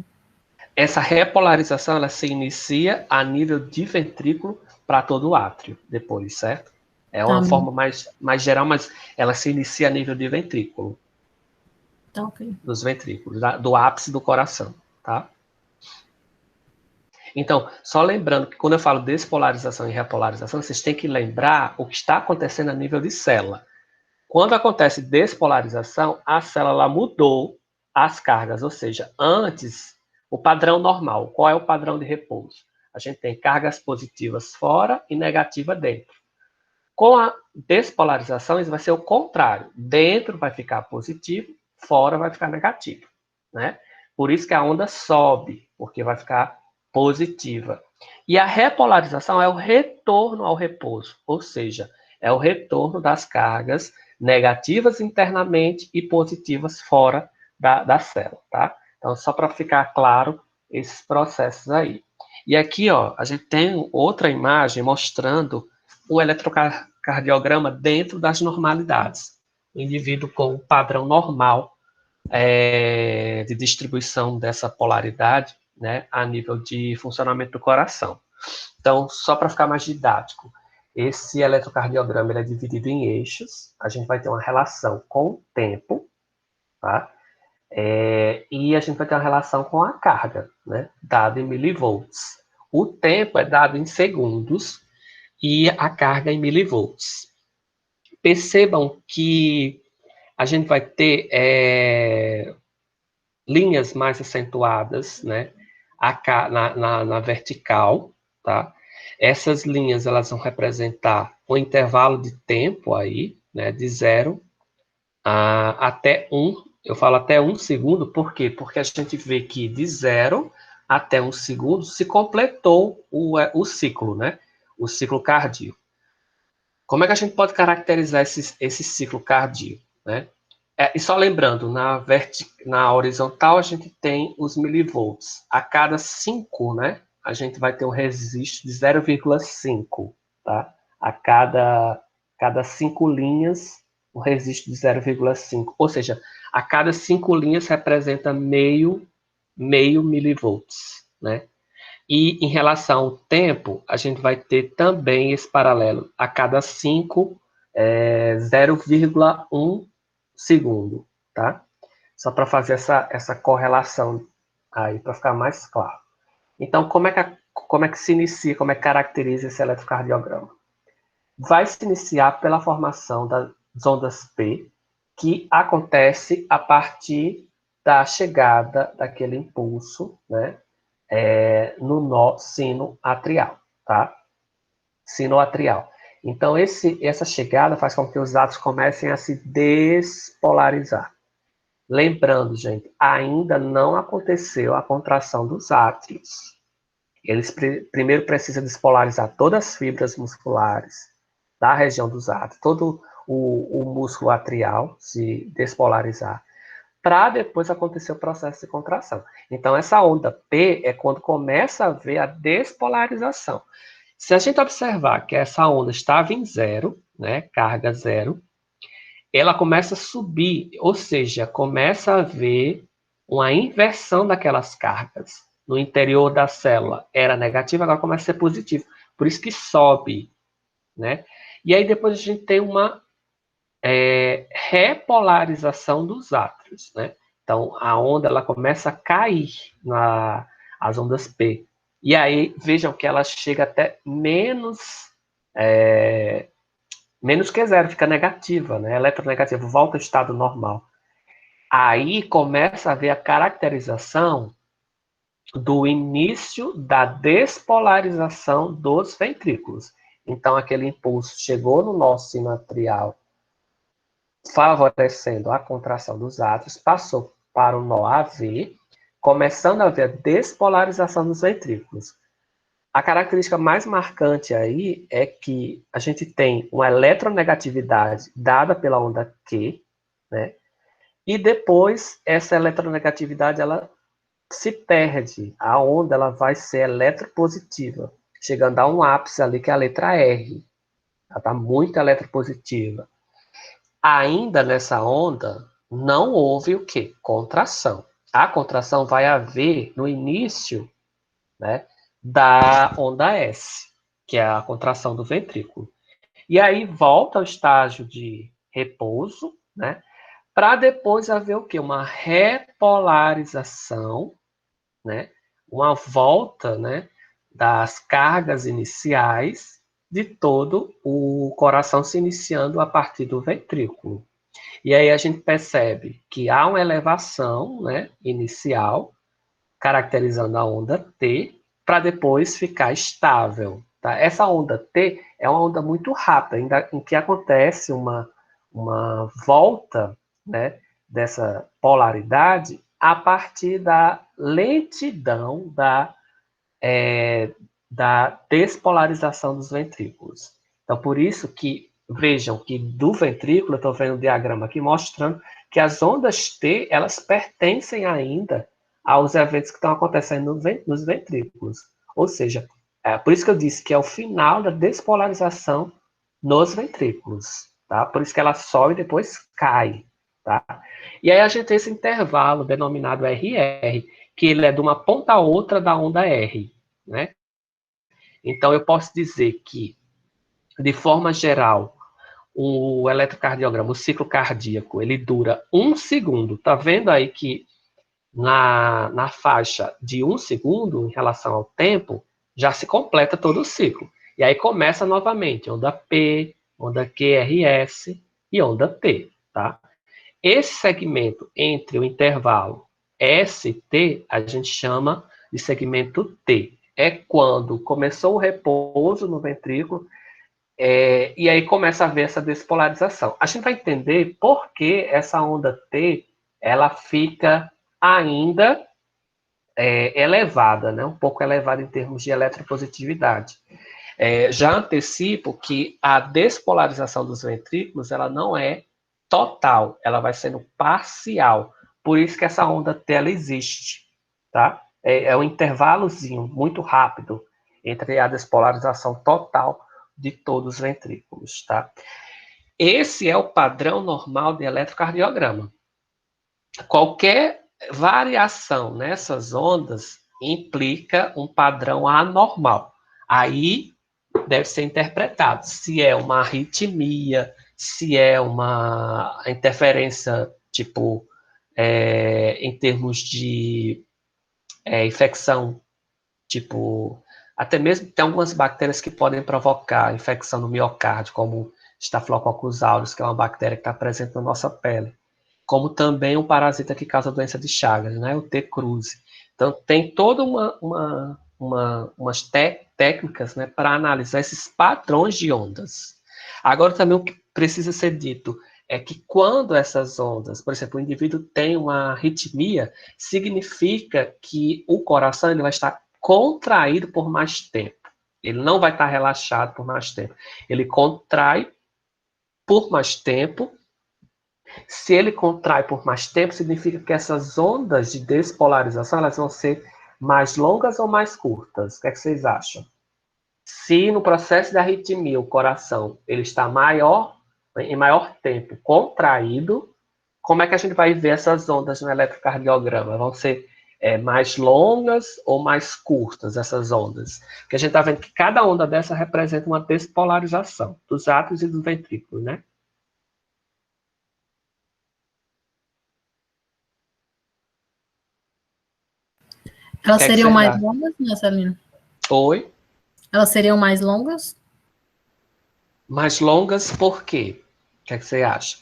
Essa repolarização, ela se inicia a nível de ventrículo para todo o átrio, depois, certo? É uma forma mais geral, mas ela se inicia a nível de ventrículo. Tá, ok. Dos ventrículos, do ápice do coração, tá? Então, só lembrando que quando eu falo despolarização e repolarização, vocês têm que lembrar o que está acontecendo a nível de célula. Quando acontece despolarização, a célula mudou as cargas, ou seja, antes, o padrão normal. Qual é o padrão de repouso? A gente tem cargas positivas fora e negativa dentro. Com a despolarização, isso vai ser o contrário. Dentro vai ficar positivo, fora vai ficar negativo, né? Por isso que a onda sobe, porque vai ficar positiva. E a repolarização é o retorno ao repouso, ou seja, é o retorno das cargas negativas internamente e positivas fora da célula, tá? Então, só para ficar claro esses processos aí. E aqui, ó, a gente tem outra imagem mostrando o eletrocardiograma dentro das normalidades. O indivíduo com o padrão normal de distribuição dessa polaridade, né, a nível de funcionamento do coração. Então, só para ficar mais didático, esse eletrocardiograma ele é dividido em eixos. A gente vai ter uma relação com o tempo, tá? E a gente vai ter uma relação com a carga, né, dada em milivolts. O tempo é dado em segundos e a carga em milivolts. Percebam que a gente vai ter linhas mais acentuadas, né, na vertical, tá? Essas linhas, elas vão representar o intervalo de tempo aí, né, de 0 até 1. Eu falo até 1 segundo, por quê? Porque a gente vê que de 0 até 1 segundo se completou o ciclo, né? O ciclo cardíaco. Como é que a gente pode caracterizar esse ciclo cardíaco, né? E só lembrando, na horizontal a gente tem os milivolts. A cada 5, né, a gente vai ter um resistor de 0,5, tá? A cada 5 linhas, um resistor de 0,5. Ou seja, a cada 5 linhas representa meio milivolts, né? E em relação ao tempo, a gente vai ter também esse paralelo. A cada 5, 0,1 segundo, tá? Só para fazer essa correlação aí, para ficar mais claro. Então, como é que se inicia, como é que caracteriza esse eletrocardiograma? Vai se iniciar pela formação das ondas P, que acontece a partir da chegada daquele impulso, né, no nó sino atrial, tá? Sino atrial. Então, essa chegada faz com que os átomos comecem a se despolarizar. Lembrando, gente, ainda não aconteceu a contração dos átrios. Eles primeiro precisam despolarizar todas as fibras musculares da região dos átrios, todo o músculo atrial se despolarizar, para depois acontecer o processo de contração. Então, essa onda P é quando começa a haver a despolarização. Se a gente observar que essa onda estava em zero, né, carga zero, ela começa a subir, ou seja, começa a haver uma inversão daquelas cargas. No interior da célula era negativa, agora começa a ser positivo. Por isso que sobe, né? E aí depois a gente tem uma repolarização dos átrios, né? Então, a onda ela começa a cair as ondas P. E aí, vejam que ela chega até menos que zero, fica negativa, né? Eletronegativa, volta ao estado normal. Aí começa a haver a caracterização do início da despolarização dos ventrículos. Então, aquele impulso chegou no nó sino atrial, favorecendo a contração dos átrios, passou para o nó AV, começando a haver a despolarização dos ventrículos. A característica mais marcante aí é que a gente tem uma eletronegatividade dada pela onda Q, né? E depois essa eletronegatividade ela se perde. A onda ela vai ser eletropositiva, chegando a um ápice ali que é a letra R. Ela está muito eletropositiva. Ainda nessa onda não houve o quê? Contração. A contração vai haver no início, né, da onda S, que é a contração do ventrículo. E aí volta ao estágio de repouso, né, para depois haver o quê? Uma repolarização, né, uma volta, né, das cargas iniciais de todo o coração se iniciando a partir do ventrículo. E aí a gente percebe que há uma elevação, né, inicial, caracterizando a onda T, para depois ficar estável. Tá? Essa onda T é uma onda muito rápida, em que acontece uma volta, né, dessa polaridade a partir da lentidão da despolarização dos ventrículos. Então, por isso que, vejam que do ventrículo, eu estou vendo o diagrama aqui mostrando que as ondas T, elas pertencem ainda aos eventos que estão acontecendo nos ventrículos. Ou seja, por isso que eu disse que é o final da despolarização nos ventrículos, tá? Por isso que ela sobe e depois cai, tá? E aí a gente tem esse intervalo denominado RR, que ele é de uma ponta a outra da onda R, né? Então, eu posso dizer que, de forma geral, o eletrocardiograma, o ciclo cardíaco, ele dura 1 segundo. Tá vendo aí que na faixa de 1 segundo, em relação ao tempo, já se completa todo o ciclo. E aí começa novamente onda P, onda QRS e onda T, tá? Esse segmento entre o intervalo ST, a gente chama de segmento T. É quando começou o repouso no ventrículo, e aí começa a haver essa despolarização. A gente vai entender por que essa onda T ela fica ainda elevada, né? Um pouco elevada em termos de eletropositividade. Já antecipo que a despolarização dos ventrículos ela não é total, ela vai sendo parcial. Por isso que essa onda T ela existe, tá? É um intervalozinho muito rápido entre a despolarização total de todos os ventrículos, tá? Esse é o padrão normal de eletrocardiograma. Qualquer variação nessas ondas implica um padrão anormal. Aí deve ser interpretado se é uma arritmia, se é uma interferência, tipo, em termos de infecção, tipo, até mesmo tem algumas bactérias que podem provocar infecção no miocárdio, como Staphylococcus aureus, que é uma bactéria que está presente na nossa pele, como também um parasita que causa doença de Chagas, né, o T. cruzi. Então, tem toda umas técnicas, né, para analisar esses padrões de ondas. Agora, também o que precisa ser dito é que quando essas ondas, por exemplo, o indivíduo tem uma arritmia, significa que o coração ele vai estar contraído por mais tempo. Ele não vai estar relaxado por mais tempo. Ele contrai por mais tempo. Se ele contrai por mais tempo, significa que essas ondas de despolarização elas vão ser mais longas ou mais curtas? O que é que vocês acham? Se no processo de arritmia o coração ele está em maior tempo contraído, como é que a gente vai ver essas ondas no eletrocardiograma? Vão ser mais longas ou mais curtas essas ondas? Porque a gente está vendo que cada onda dessa representa uma despolarização dos átrios e dos ventrículos, né? Elas Que é que seriam você mais acha? longas, né, Celina? Oi? Elas seriam mais longas? Mais longas por quê? O que é que você acha?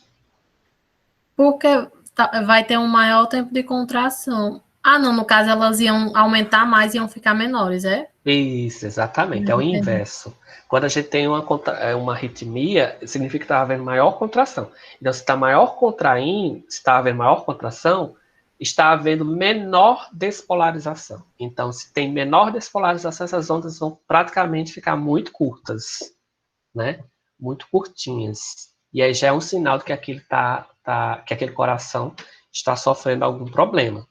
Porque vai ter um maior tempo de contração. Ah, não, no caso elas iam aumentar mais e iam ficar menores, é? Isso, exatamente, é o Entendi. inverso. Quando a gente tem uma arritmia, significa que está havendo maior contração. Então, se está maior contraindo, se está havendo maior contração, está havendo menor despolarização. Então, se tem menor despolarização, essas ondas vão praticamente ficar muito curtas, né? Muito curtinhas. E aí já é um sinal de que que aquele coração está sofrendo algum problema,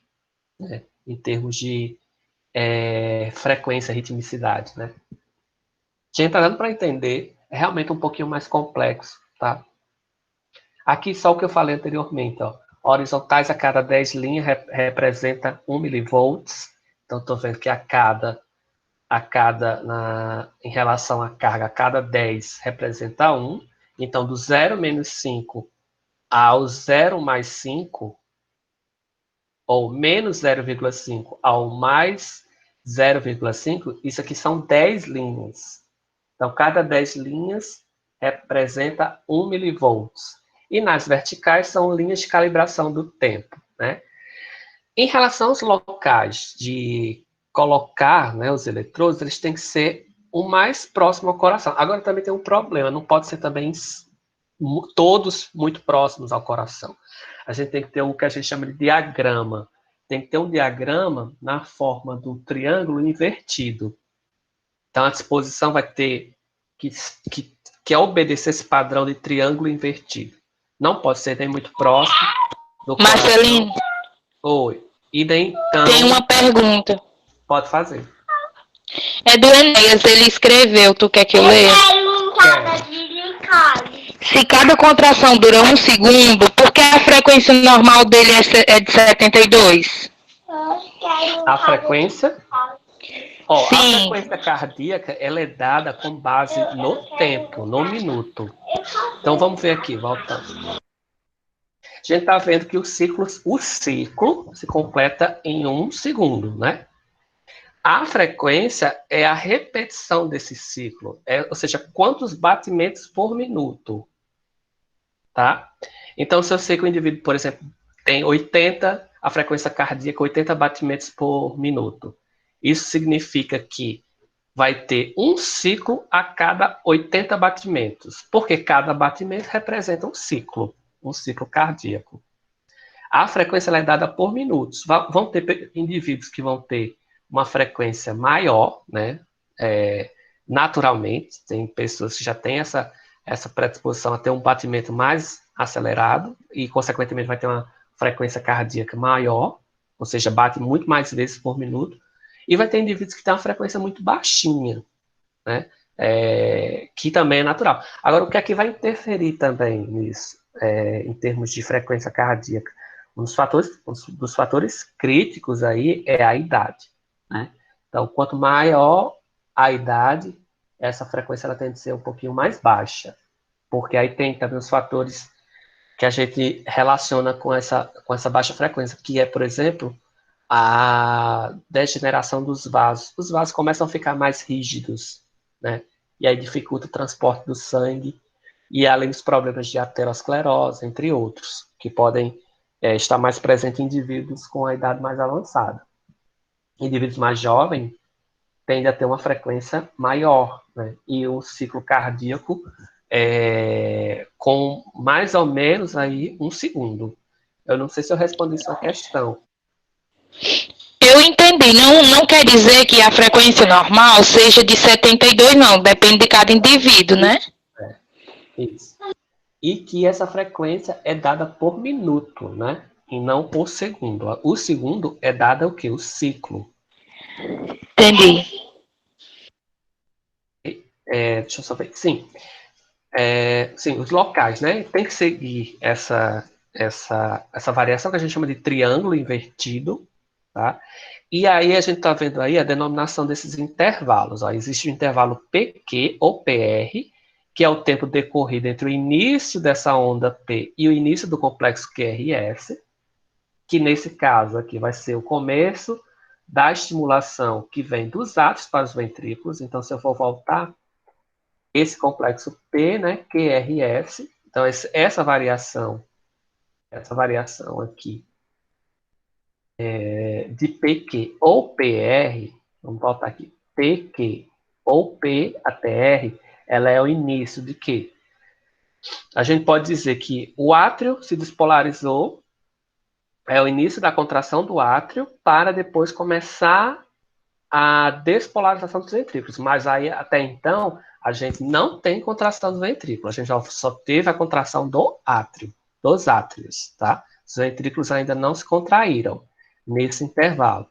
né? Em termos de frequência, ritmicidade, né? Gente, tá dando para entender, é realmente um pouquinho mais complexo, tá? Aqui só o que eu falei anteriormente, ó. Horizontais a cada 10 linhas representa 1 milivolts. Então, estou vendo que em relação à carga, a cada 10 representa 1. Então, do 0 menos 5 ao 0 mais 5, ou menos 0,5 ao mais 0,5, isso aqui são 10 linhas. Então, cada 10 linhas representa 1 milivolts. E nas verticais são linhas de calibração do tempo, né? Em relação aos locais de colocar, né, os eletrodos, eles têm que ser o mais próximo ao coração. Agora também tem um problema, não pode ser também todos muito próximos ao coração. A gente tem que ter o que a gente chama de diagrama. Tem que ter um diagrama na forma do triângulo invertido. Então, a disposição vai ter que obedecer esse padrão de triângulo invertido. Não pode ser nem muito próximo do coração. Marcelino, Oi. E nem tão... tem uma pergunta. Pode fazer. É do Enéas, ele escreveu. Tu quer que eu leia? Se cada contração dura 1 segundo, por que a frequência normal dele é de 72? A frequência... Ó, a Sim. frequência cardíaca, ela é dada com base no tempo, no minuto. Então, vamos ver aqui, voltando. A gente está vendo que o ciclo se completa em 1 segundo, né? A frequência é a repetição desse ciclo, ou seja, quantos batimentos por minuto, tá? Então, se eu sei que o indivíduo, por exemplo, tem 80, a frequência cardíaca, 80 batimentos por minuto. Isso significa que vai ter um ciclo a cada 80 batimentos, porque cada batimento representa um ciclo cardíaco. A frequência ela é dada por minutos. Vão ter indivíduos que vão ter uma frequência maior, né? Naturalmente, tem pessoas que já têm essa predisposição a ter um batimento mais acelerado e, consequentemente, vai ter uma frequência cardíaca maior, ou seja, bate muito mais vezes por minuto, e vai ter indivíduos que têm uma frequência muito baixinha, né? Que também é natural. Agora, o que é que vai interferir também nisso, em termos de frequência cardíaca? Um dos fatores críticos aí é a idade, né? Então, quanto maior a idade, essa frequência ela tende a ser um pouquinho mais baixa, porque aí tem também os fatores que a gente relaciona com essa baixa frequência, que é, por exemplo, a degeneração dos vasos. Os vasos começam a ficar mais rígidos, né? E aí dificulta o transporte do sangue, e além dos problemas de aterosclerose, entre outros, que podem estar mais presentes em indivíduos com a idade mais avançada. Indivíduos mais jovens tendem a ter uma frequência maior, né? E um ciclo cardíaco com mais ou menos aí 1 segundo. Eu não sei se eu respondi sua questão. Eu entendi. Não quer dizer que a frequência normal seja de 72, não. Depende de cada indivíduo, né? Isso. E que essa frequência é dada por minuto, né? E não por segundo. O segundo é dado o quê? O ciclo. Entendi. Deixa eu só ver. Sim. Sim, os locais, né? Tem que seguir essa variação que a gente chama de triângulo invertido, tá? E aí a gente está vendo aí a denominação desses intervalos. Ó. Existe o intervalo PQ ou PR, que é o tempo decorrido entre o início dessa onda P e o início do complexo QRS, que nesse caso aqui vai ser o começo da estimulação que vem dos átrios para os ventrículos. Então, se eu for voltar, esse complexo P, né, QRS, então essa variação aqui de PQ ou PR, vamos voltar aqui, PQ ou P até R, ela é o início de quê? A gente pode dizer que o átrio se despolarizou, é o início da contração do átrio, para depois começar a despolarização dos ventrículos. Mas aí, até então, a gente não tem contração do ventrículo, a gente só teve a contração do átrio, dos átrios, tá? Os ventrículos ainda não se contraíram nesse intervalo.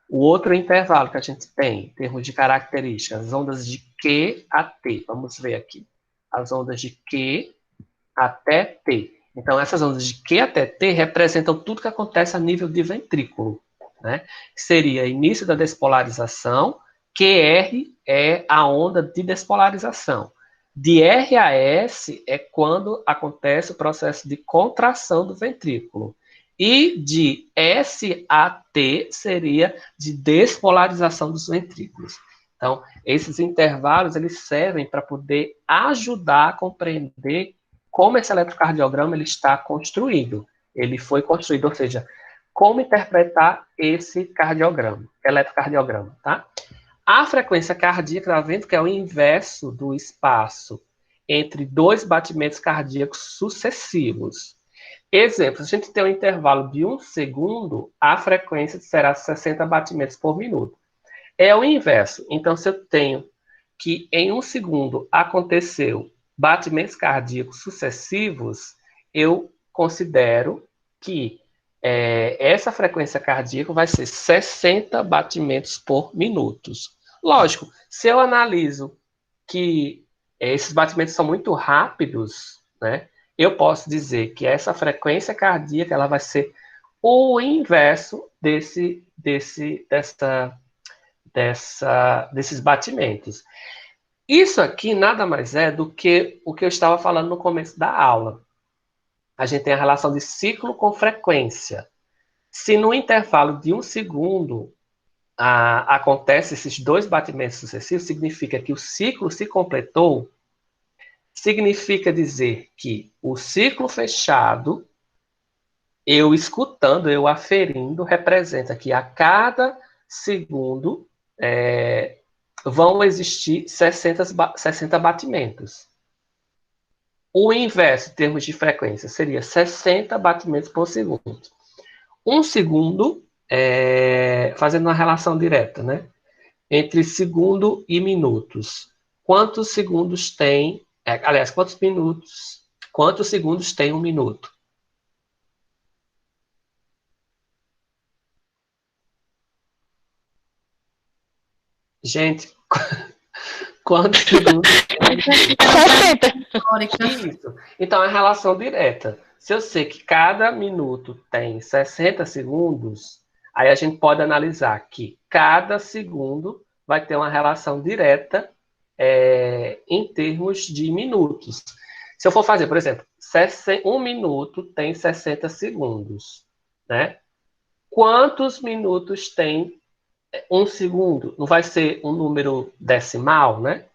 O outro intervalo que a gente tem, em termos de características, as ondas de Q a T. Vamos ver aqui. As ondas de Q até T. Então, essas ondas de Q até T representam tudo que acontece a nível de ventrículo, né? Seria início da despolarização, QR é a onda de despolarização. De R a S é quando acontece o processo de contração do ventrículo. E de S a T seria de despolarização dos ventrículos. Então, esses intervalos eles servem para poder ajudar a compreender como esse eletrocardiograma ele está construído. Ele foi construído, ou seja, como interpretar esse cardiograma, eletrocardiograma, tá? A frequência cardíaca, está vendo que é o inverso do espaço entre dois batimentos cardíacos sucessivos. Exemplo, se a gente tem um intervalo de 1 segundo, a frequência será 60 batimentos por minuto. É o inverso. Então, se eu tenho que em 1 segundo aconteceu batimentos cardíacos sucessivos, eu considero que essa frequência cardíaca vai ser 60 batimentos por minuto. Lógico, se eu analiso que esses batimentos são muito rápidos, né, eu posso dizer que essa frequência cardíaca ela vai ser o inverso desses batimentos. Isso aqui nada mais é do que o que eu estava falando no começo da aula. A gente tem a relação de ciclo com frequência. Se no intervalo de 1 segundo acontece esses dois batimentos sucessivos, significa que o ciclo se completou, significa dizer que o ciclo fechado, eu escutando, eu aferindo, representa que a cada segundo vão existir 60 batimentos. O inverso, em termos de frequência, seria 60 batimentos por segundo. 1 segundo, fazendo uma relação direta, né? Entre segundo e minutos. Quantos segundos tem Aliás, quantos segundos tem um minuto? Gente, quantos segundos tem? 60. Isso. Então, é relação direta. Se eu sei que cada minuto tem 60 segundos, aí a gente pode analisar que cada segundo vai ter uma relação direta em termos de minutos. Se eu for fazer, por exemplo, um minuto tem 60 segundos, né? Quantos minutos tem um segundo? Não vai ser um número decimal, né?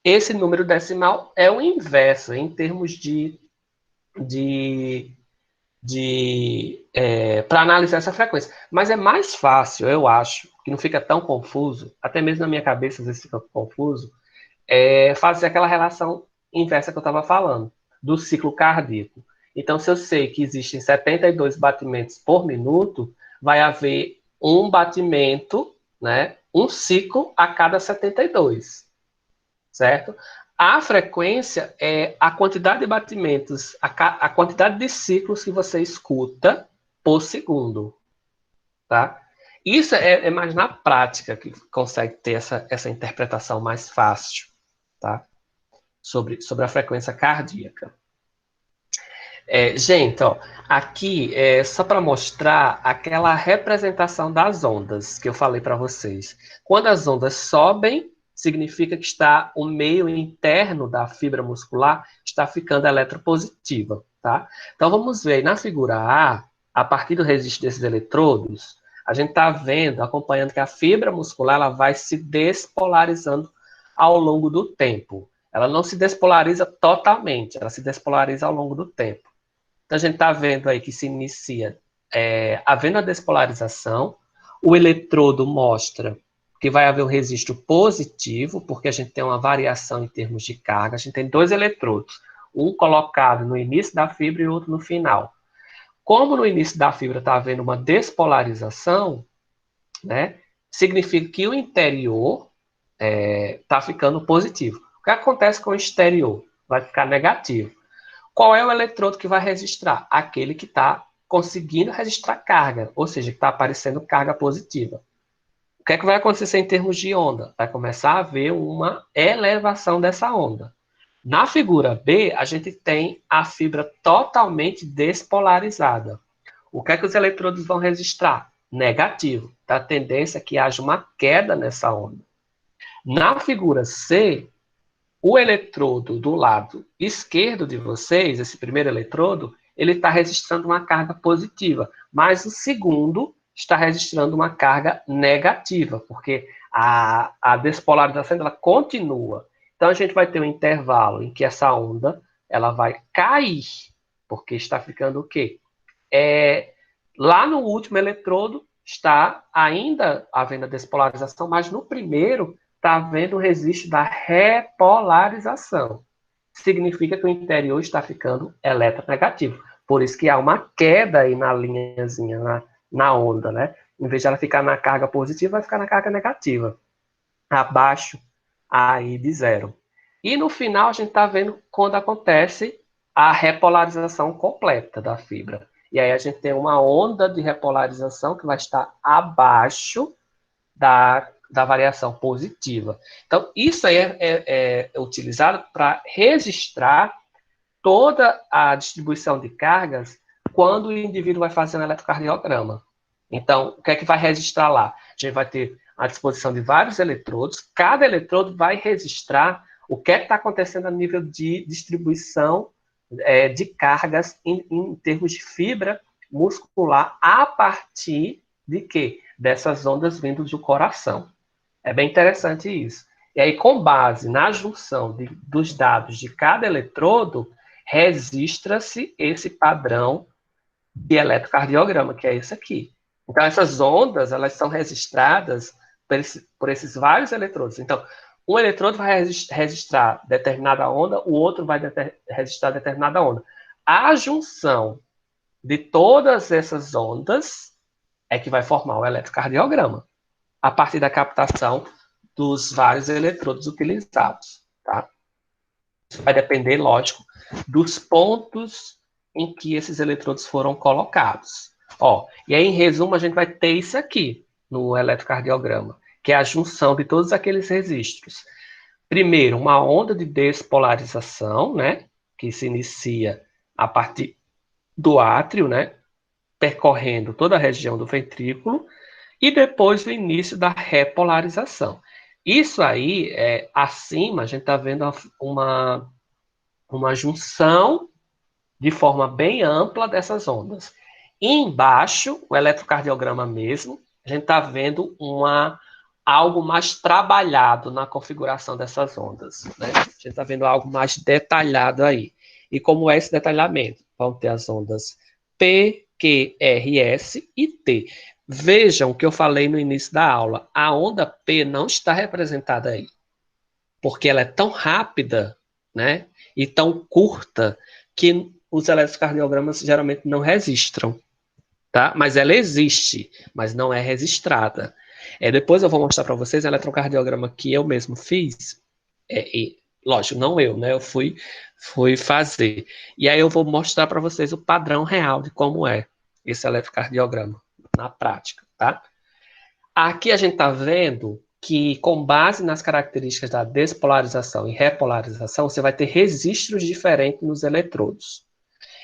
Esse número decimal é o inverso em termos para analisar essa frequência. Mas é mais fácil, eu acho, que não fica tão confuso, até mesmo na minha cabeça às vezes fica confuso, fazer aquela relação inversa que eu estava falando, do ciclo cardíaco. Então, se eu sei que existem 72 batimentos por minuto, vai haver um batimento, né, um ciclo a cada 72. Certo? A frequência é a quantidade de batimentos, a quantidade de ciclos que você escuta por segundo. Tá? Isso é mais na prática que consegue ter essa interpretação mais fácil, tá? Sobre a frequência cardíaca. Gente, ó, aqui é só para mostrar aquela representação das ondas que eu falei para vocês. Quando as ondas sobem, significa que o meio interno da fibra muscular está ficando eletropositiva, tá? Então, vamos ver na figura a partir do registro desses eletrodos, a gente está vendo, acompanhando que a fibra muscular ela vai se despolarizando ao longo do tempo. Ela não se despolariza totalmente, ela se despolariza ao longo do tempo. Então, a gente está vendo aí que se inicia havendo a despolarização, o eletrodo mostra que vai haver um registro positivo, porque a gente tem uma variação em termos de carga. A gente tem dois eletrodos, um colocado no início da fibra e outro no final. Como no início da fibra está havendo uma despolarização, né, significa que o interior está ficando positivo. O que acontece com o exterior? Vai ficar negativo. Qual é o eletrodo que vai registrar? Aquele que está conseguindo registrar carga, ou seja, que está aparecendo carga positiva. O que é que vai acontecer em termos de onda? Vai começar a haver uma elevação dessa onda. Na figura B, a gente tem a fibra totalmente despolarizada. O que é que os eletrodos vão registrar? Negativo. A tendência é que haja uma queda nessa onda. Na figura C, o eletrodo do lado esquerdo de vocês, esse primeiro eletrodo, ele está registrando uma carga positiva, mas o segundo está registrando uma carga negativa, porque a despolarização ela continua. Então, a gente vai ter um intervalo em que essa onda ela vai cair, porque está ficando o quê? Lá no último eletrodo está ainda havendo a despolarização, mas no primeiro está havendo o registro da repolarização. Significa que o interior está ficando eletronegativo. Por isso que há uma queda aí na linhazinha, na onda, né? Em vez de ela ficar na carga positiva, vai ficar na carga negativa. Abaixo aí de zero. E no final, a gente está vendo quando acontece a repolarização completa da fibra. E aí a gente tem uma onda de repolarização que vai estar abaixo da variação positiva. Então, isso aí é utilizado para registrar toda a distribuição de cargas quando o indivíduo vai fazer um eletrocardiograma. Então, o que é que vai registrar lá? A gente vai ter a disposição de vários eletrodos, cada eletrodo vai registrar o que está acontecendo a nível de distribuição de cargas em termos de fibra muscular a partir de quê? Dessas ondas vindo do coração. É bem interessante isso. E aí, com base na junção dos dados de cada eletrodo, registra-se esse padrão de eletrocardiograma, que é esse aqui. Então, essas ondas, elas são registradas por esses vários eletrodos. Então, um eletrodo vai registrar determinada onda, o outro vai registrar determinada onda. A junção de todas essas ondas é que vai formar o eletrocardiograma, a partir da captação dos vários eletrodos utilizados. tá? Isso vai depender, lógico, dos pontos em que esses eletrodos foram colocados. Ó, e aí, em resumo, a gente vai ter isso aqui no eletrocardiograma, que é a junção de todos aqueles registros. Primeiro, uma onda de despolarização, né, que se inicia a partir do átrio, né, percorrendo toda a região do ventrículo, e depois o início da repolarização. Isso aí, acima, a gente está vendo uma junção de forma bem ampla dessas ondas. E embaixo, o eletrocardiograma mesmo, a gente está vendo algo mais trabalhado na configuração dessas ondas, né? A gente está vendo algo mais detalhado aí. E como é esse detalhamento? Vão ter as ondas P, Q, R, S e T. Vejam o que eu falei no início da aula. A onda P não está representada aí, porque ela é tão rápida, né, e tão curta, que os eletrocardiogramas geralmente não registram, tá? Mas ela existe, mas não é registrada. Depois eu vou mostrar para vocês o eletrocardiograma que eu mesmo fiz, e, lógico, não eu, né, eu fui fazer. E aí eu vou mostrar para vocês o padrão real de como é esse eletrocardiograma na prática, tá? Aqui a gente está vendo que, com base nas características da despolarização e repolarização, você vai ter registros diferentes nos eletrodos.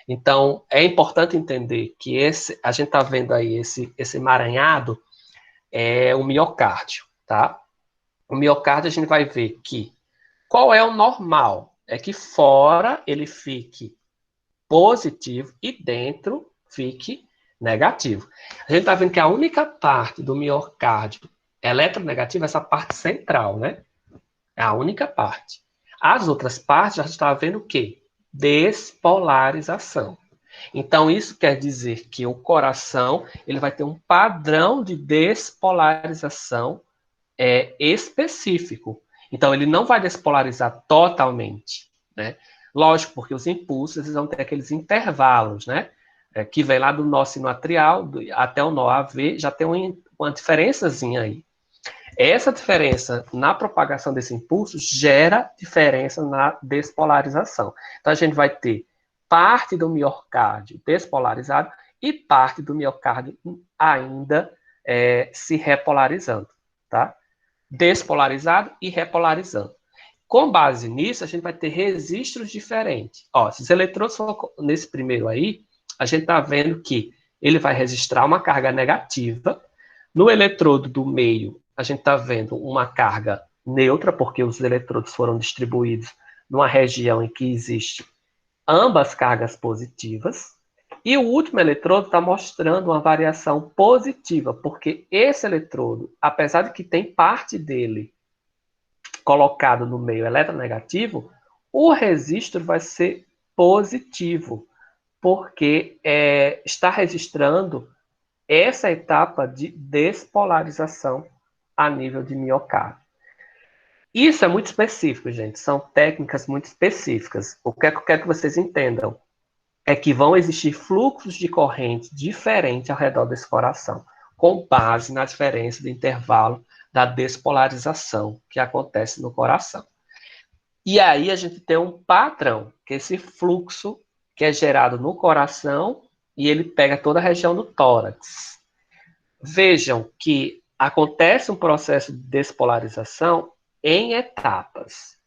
Então, é importante entender que a gente está vendo aí esse emaranhado é o miocárdio, tá? O miocárdio a gente vai ver que qual é o normal? É que fora ele fique positivo e dentro fique negativo. A gente está vendo que a única parte do miocárdio eletronegativa é essa parte central, né? É a única parte. As outras partes, a gente está vendo o quê? Despolarização. Então, isso quer dizer que o coração ele vai ter um padrão de despolarização específico. Então, ele não vai despolarizar totalmente, né? Lógico, porque os impulsos eles vão ter aqueles intervalos, né? Que vem lá do nó sinoatrial até o nó AV, já tem uma diferençazinha aí. Essa diferença na propagação desse impulso gera diferença na despolarização. Então, a gente vai ter parte do miocárdio despolarizado e parte do miocárdio ainda se repolarizando, tá? Despolarizado e repolarizando. Com base nisso, a gente vai ter registros diferentes. Ó, se os eletrodos for nesse primeiro aí, a gente está vendo que ele vai registrar uma carga negativa. No eletrodo do meio, a gente está vendo uma carga neutra, porque os eletrodos foram distribuídos numa região em que existe ambas cargas positivas. E o último eletrodo está mostrando uma variação positiva, porque esse eletrodo, apesar de que tem parte dele colocado no meio eletronegativo, o registro vai ser positivo, porque está registrando essa etapa de despolarização a nível de miocárdio. Isso é muito específico, gente. São técnicas muito específicas. O que eu quero que vocês entendam é que vão existir fluxos de corrente diferentes ao redor desse coração, com base na diferença do intervalo da despolarização que acontece no coração. E aí a gente tem um padrão, que é esse fluxo que é gerado no coração e ele pega toda a região do tórax. Vejam que acontece um processo de despolarização em etapas.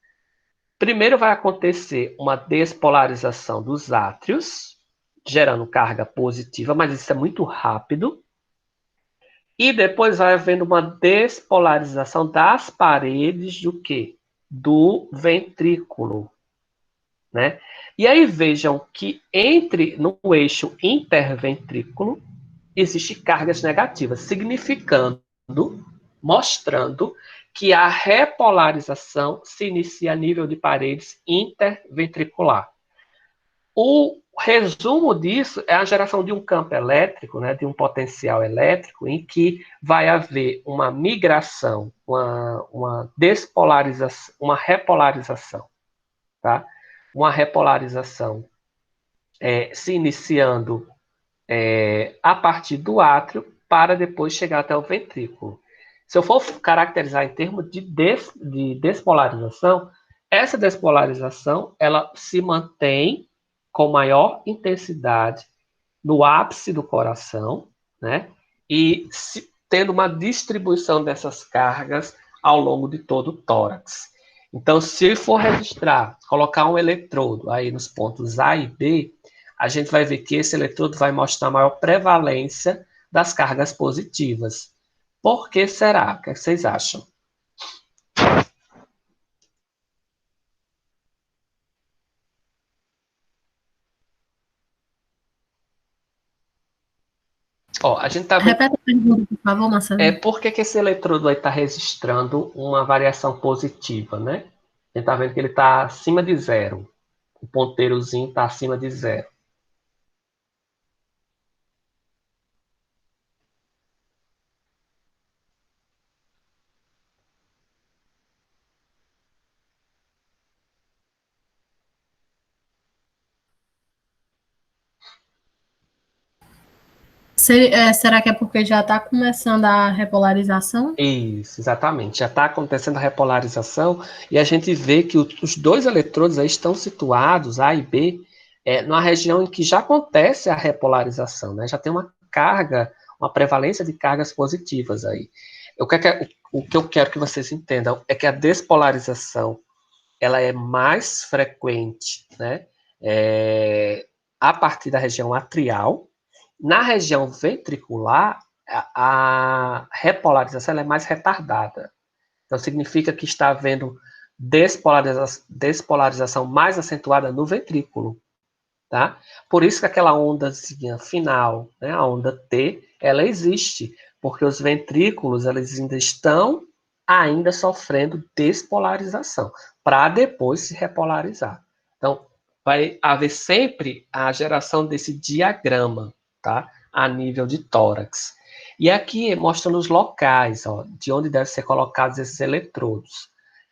Primeiro vai acontecer uma despolarização dos átrios, gerando carga positiva, mas isso é muito rápido. E depois vai havendo uma despolarização das paredes do quê? Do ventrículo, né? E aí vejam que no eixo interventrículo existe cargas negativas, significando, mostrando que a repolarização se inicia a nível de paredes interventricular. O resumo disso é a geração de um campo elétrico, né, de um potencial elétrico, em que vai haver uma migração, uma despolarização, uma repolarização, tá? Uma repolarização se iniciando a partir do átrio para depois chegar até o ventrículo. Se eu for caracterizar em termos de despolarização, essa despolarização, ela se mantém com maior intensidade no ápice do coração, né? E tendo uma distribuição dessas cargas ao longo de todo o tórax. Então, se for registrar, colocar um eletrodo aí nos pontos A e B, a gente vai ver que esse eletrodo vai mostrar maior prevalência das cargas positivas. Por que será? O que vocês acham? Ó, a gente tá vendo... Repete a pergunta, por favor, Marcelo. Por que esse eletrodo aí está registrando uma variação positiva, né? A gente está vendo que ele está acima de zero. O ponteirozinho está acima de zero. Será que é porque já está começando a repolarização? Isso, exatamente. Já está acontecendo a repolarização e a gente vê que os dois eletrodos aí estão situados, A e B, numa região em que já acontece a repolarização, né? Já tem uma carga, uma prevalência de cargas positivas aí. O que eu quero que vocês entendam é que a despolarização ela é mais frequente, né? A partir da região atrial. Na região ventricular, a repolarização é mais retardada. Então, significa que está havendo despolarização mais acentuada no ventrículo. Tá? Por isso que aquela ondazinha final, né, a onda T, ela existe, porque os ventrículos eles ainda sofrendo despolarização, para depois se repolarizar. Então, vai haver sempre a geração desse diagrama, tá? A nível de tórax. E aqui mostra os locais, ó, de onde devem ser colocados esses eletrodos.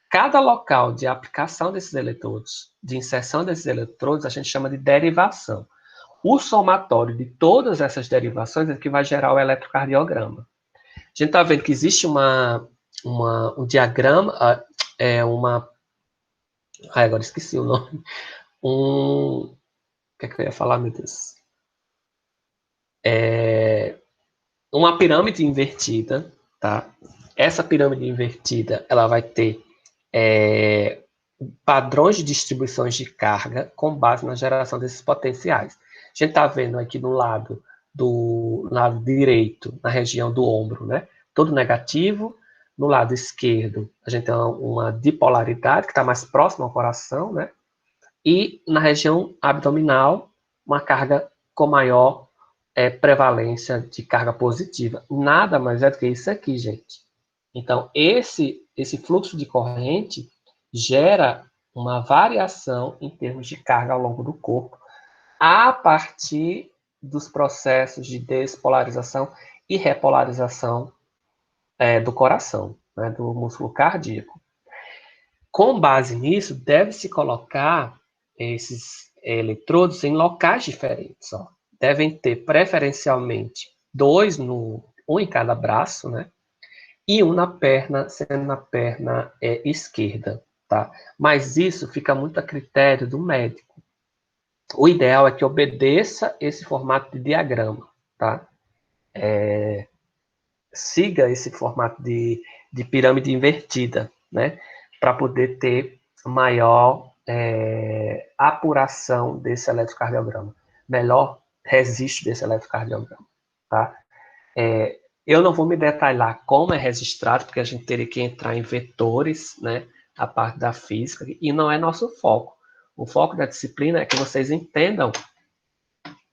Cada local de aplicação desses eletrodos, de inserção desses eletrodos, a gente chama de derivação. O somatório de todas essas derivações é que vai gerar o eletrocardiograma. A gente está vendo que existe um diagrama, agora esqueci o nome. O que é que eu ia falar, meu Deus? Uma pirâmide invertida, tá? Essa pirâmide invertida, ela vai ter padrões de distribuições de carga com base na geração desses potenciais. A gente está vendo aqui do lado direito, na região do ombro, né? Todo negativo. No lado esquerdo, a gente tem uma dipolaridade que está mais próxima ao coração, né? E na região abdominal, uma carga com maior prevalência de carga positiva. Nada mais é do que isso aqui, gente. Então, esse fluxo de corrente gera uma variação em termos de carga ao longo do corpo, a partir dos processos de despolarização e repolarização do coração, né, do músculo cardíaco. Com base nisso, deve-se colocar esses eletrodos em locais diferentes. Ó. Devem ter, preferencialmente, um em cada braço, né? E um na perna, sendo na perna esquerda, tá? Mas isso fica muito a critério do médico. O ideal é que obedeça esse formato de diagrama, tá? Siga esse formato de pirâmide invertida, né? Para poder ter maior apuração desse eletrocardiograma. Melhor registro desse eletrocardiograma, tá? Eu não vou me detalhar como é registrado, porque a gente teria que entrar em vetores, né? A parte da física, e não é nosso foco. O foco da disciplina é que vocês entendam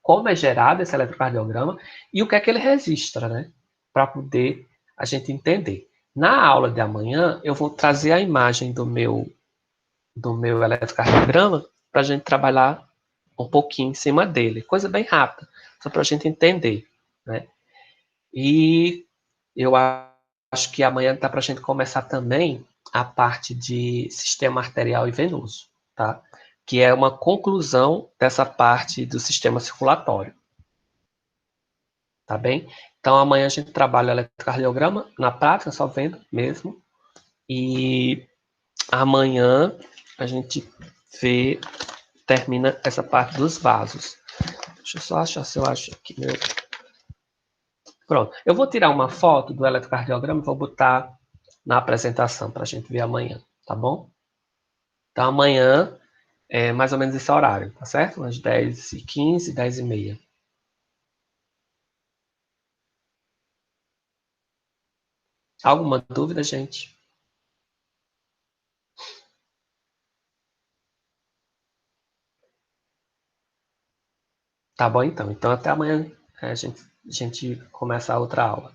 como é gerado esse eletrocardiograma e o que é que ele registra, né? Para poder a gente entender. Na aula de amanhã, eu vou trazer a imagem do meu eletrocardiograma para a gente trabalhar um pouquinho em cima dele. Coisa bem rápida, só para a gente entender, né? E eu acho que amanhã dá para a gente começar também a parte de sistema arterial e venoso, tá? Que é uma conclusão dessa parte do sistema circulatório. Tá bem? Então, amanhã a gente trabalha o eletrocardiograma na prática, só vendo mesmo. E amanhã a gente vê, termina essa parte dos vasos. Deixa eu só achar se eu acho aqui meu... Pronto. Eu vou tirar uma foto do eletrocardiograma e vou botar na apresentação para a gente ver amanhã, tá bom? Então, amanhã é mais ou menos esse horário, tá certo? Às 10h15, 10h30. Alguma dúvida, gente? Tá bom, então. Então, até amanhã a gente começa a outra aula.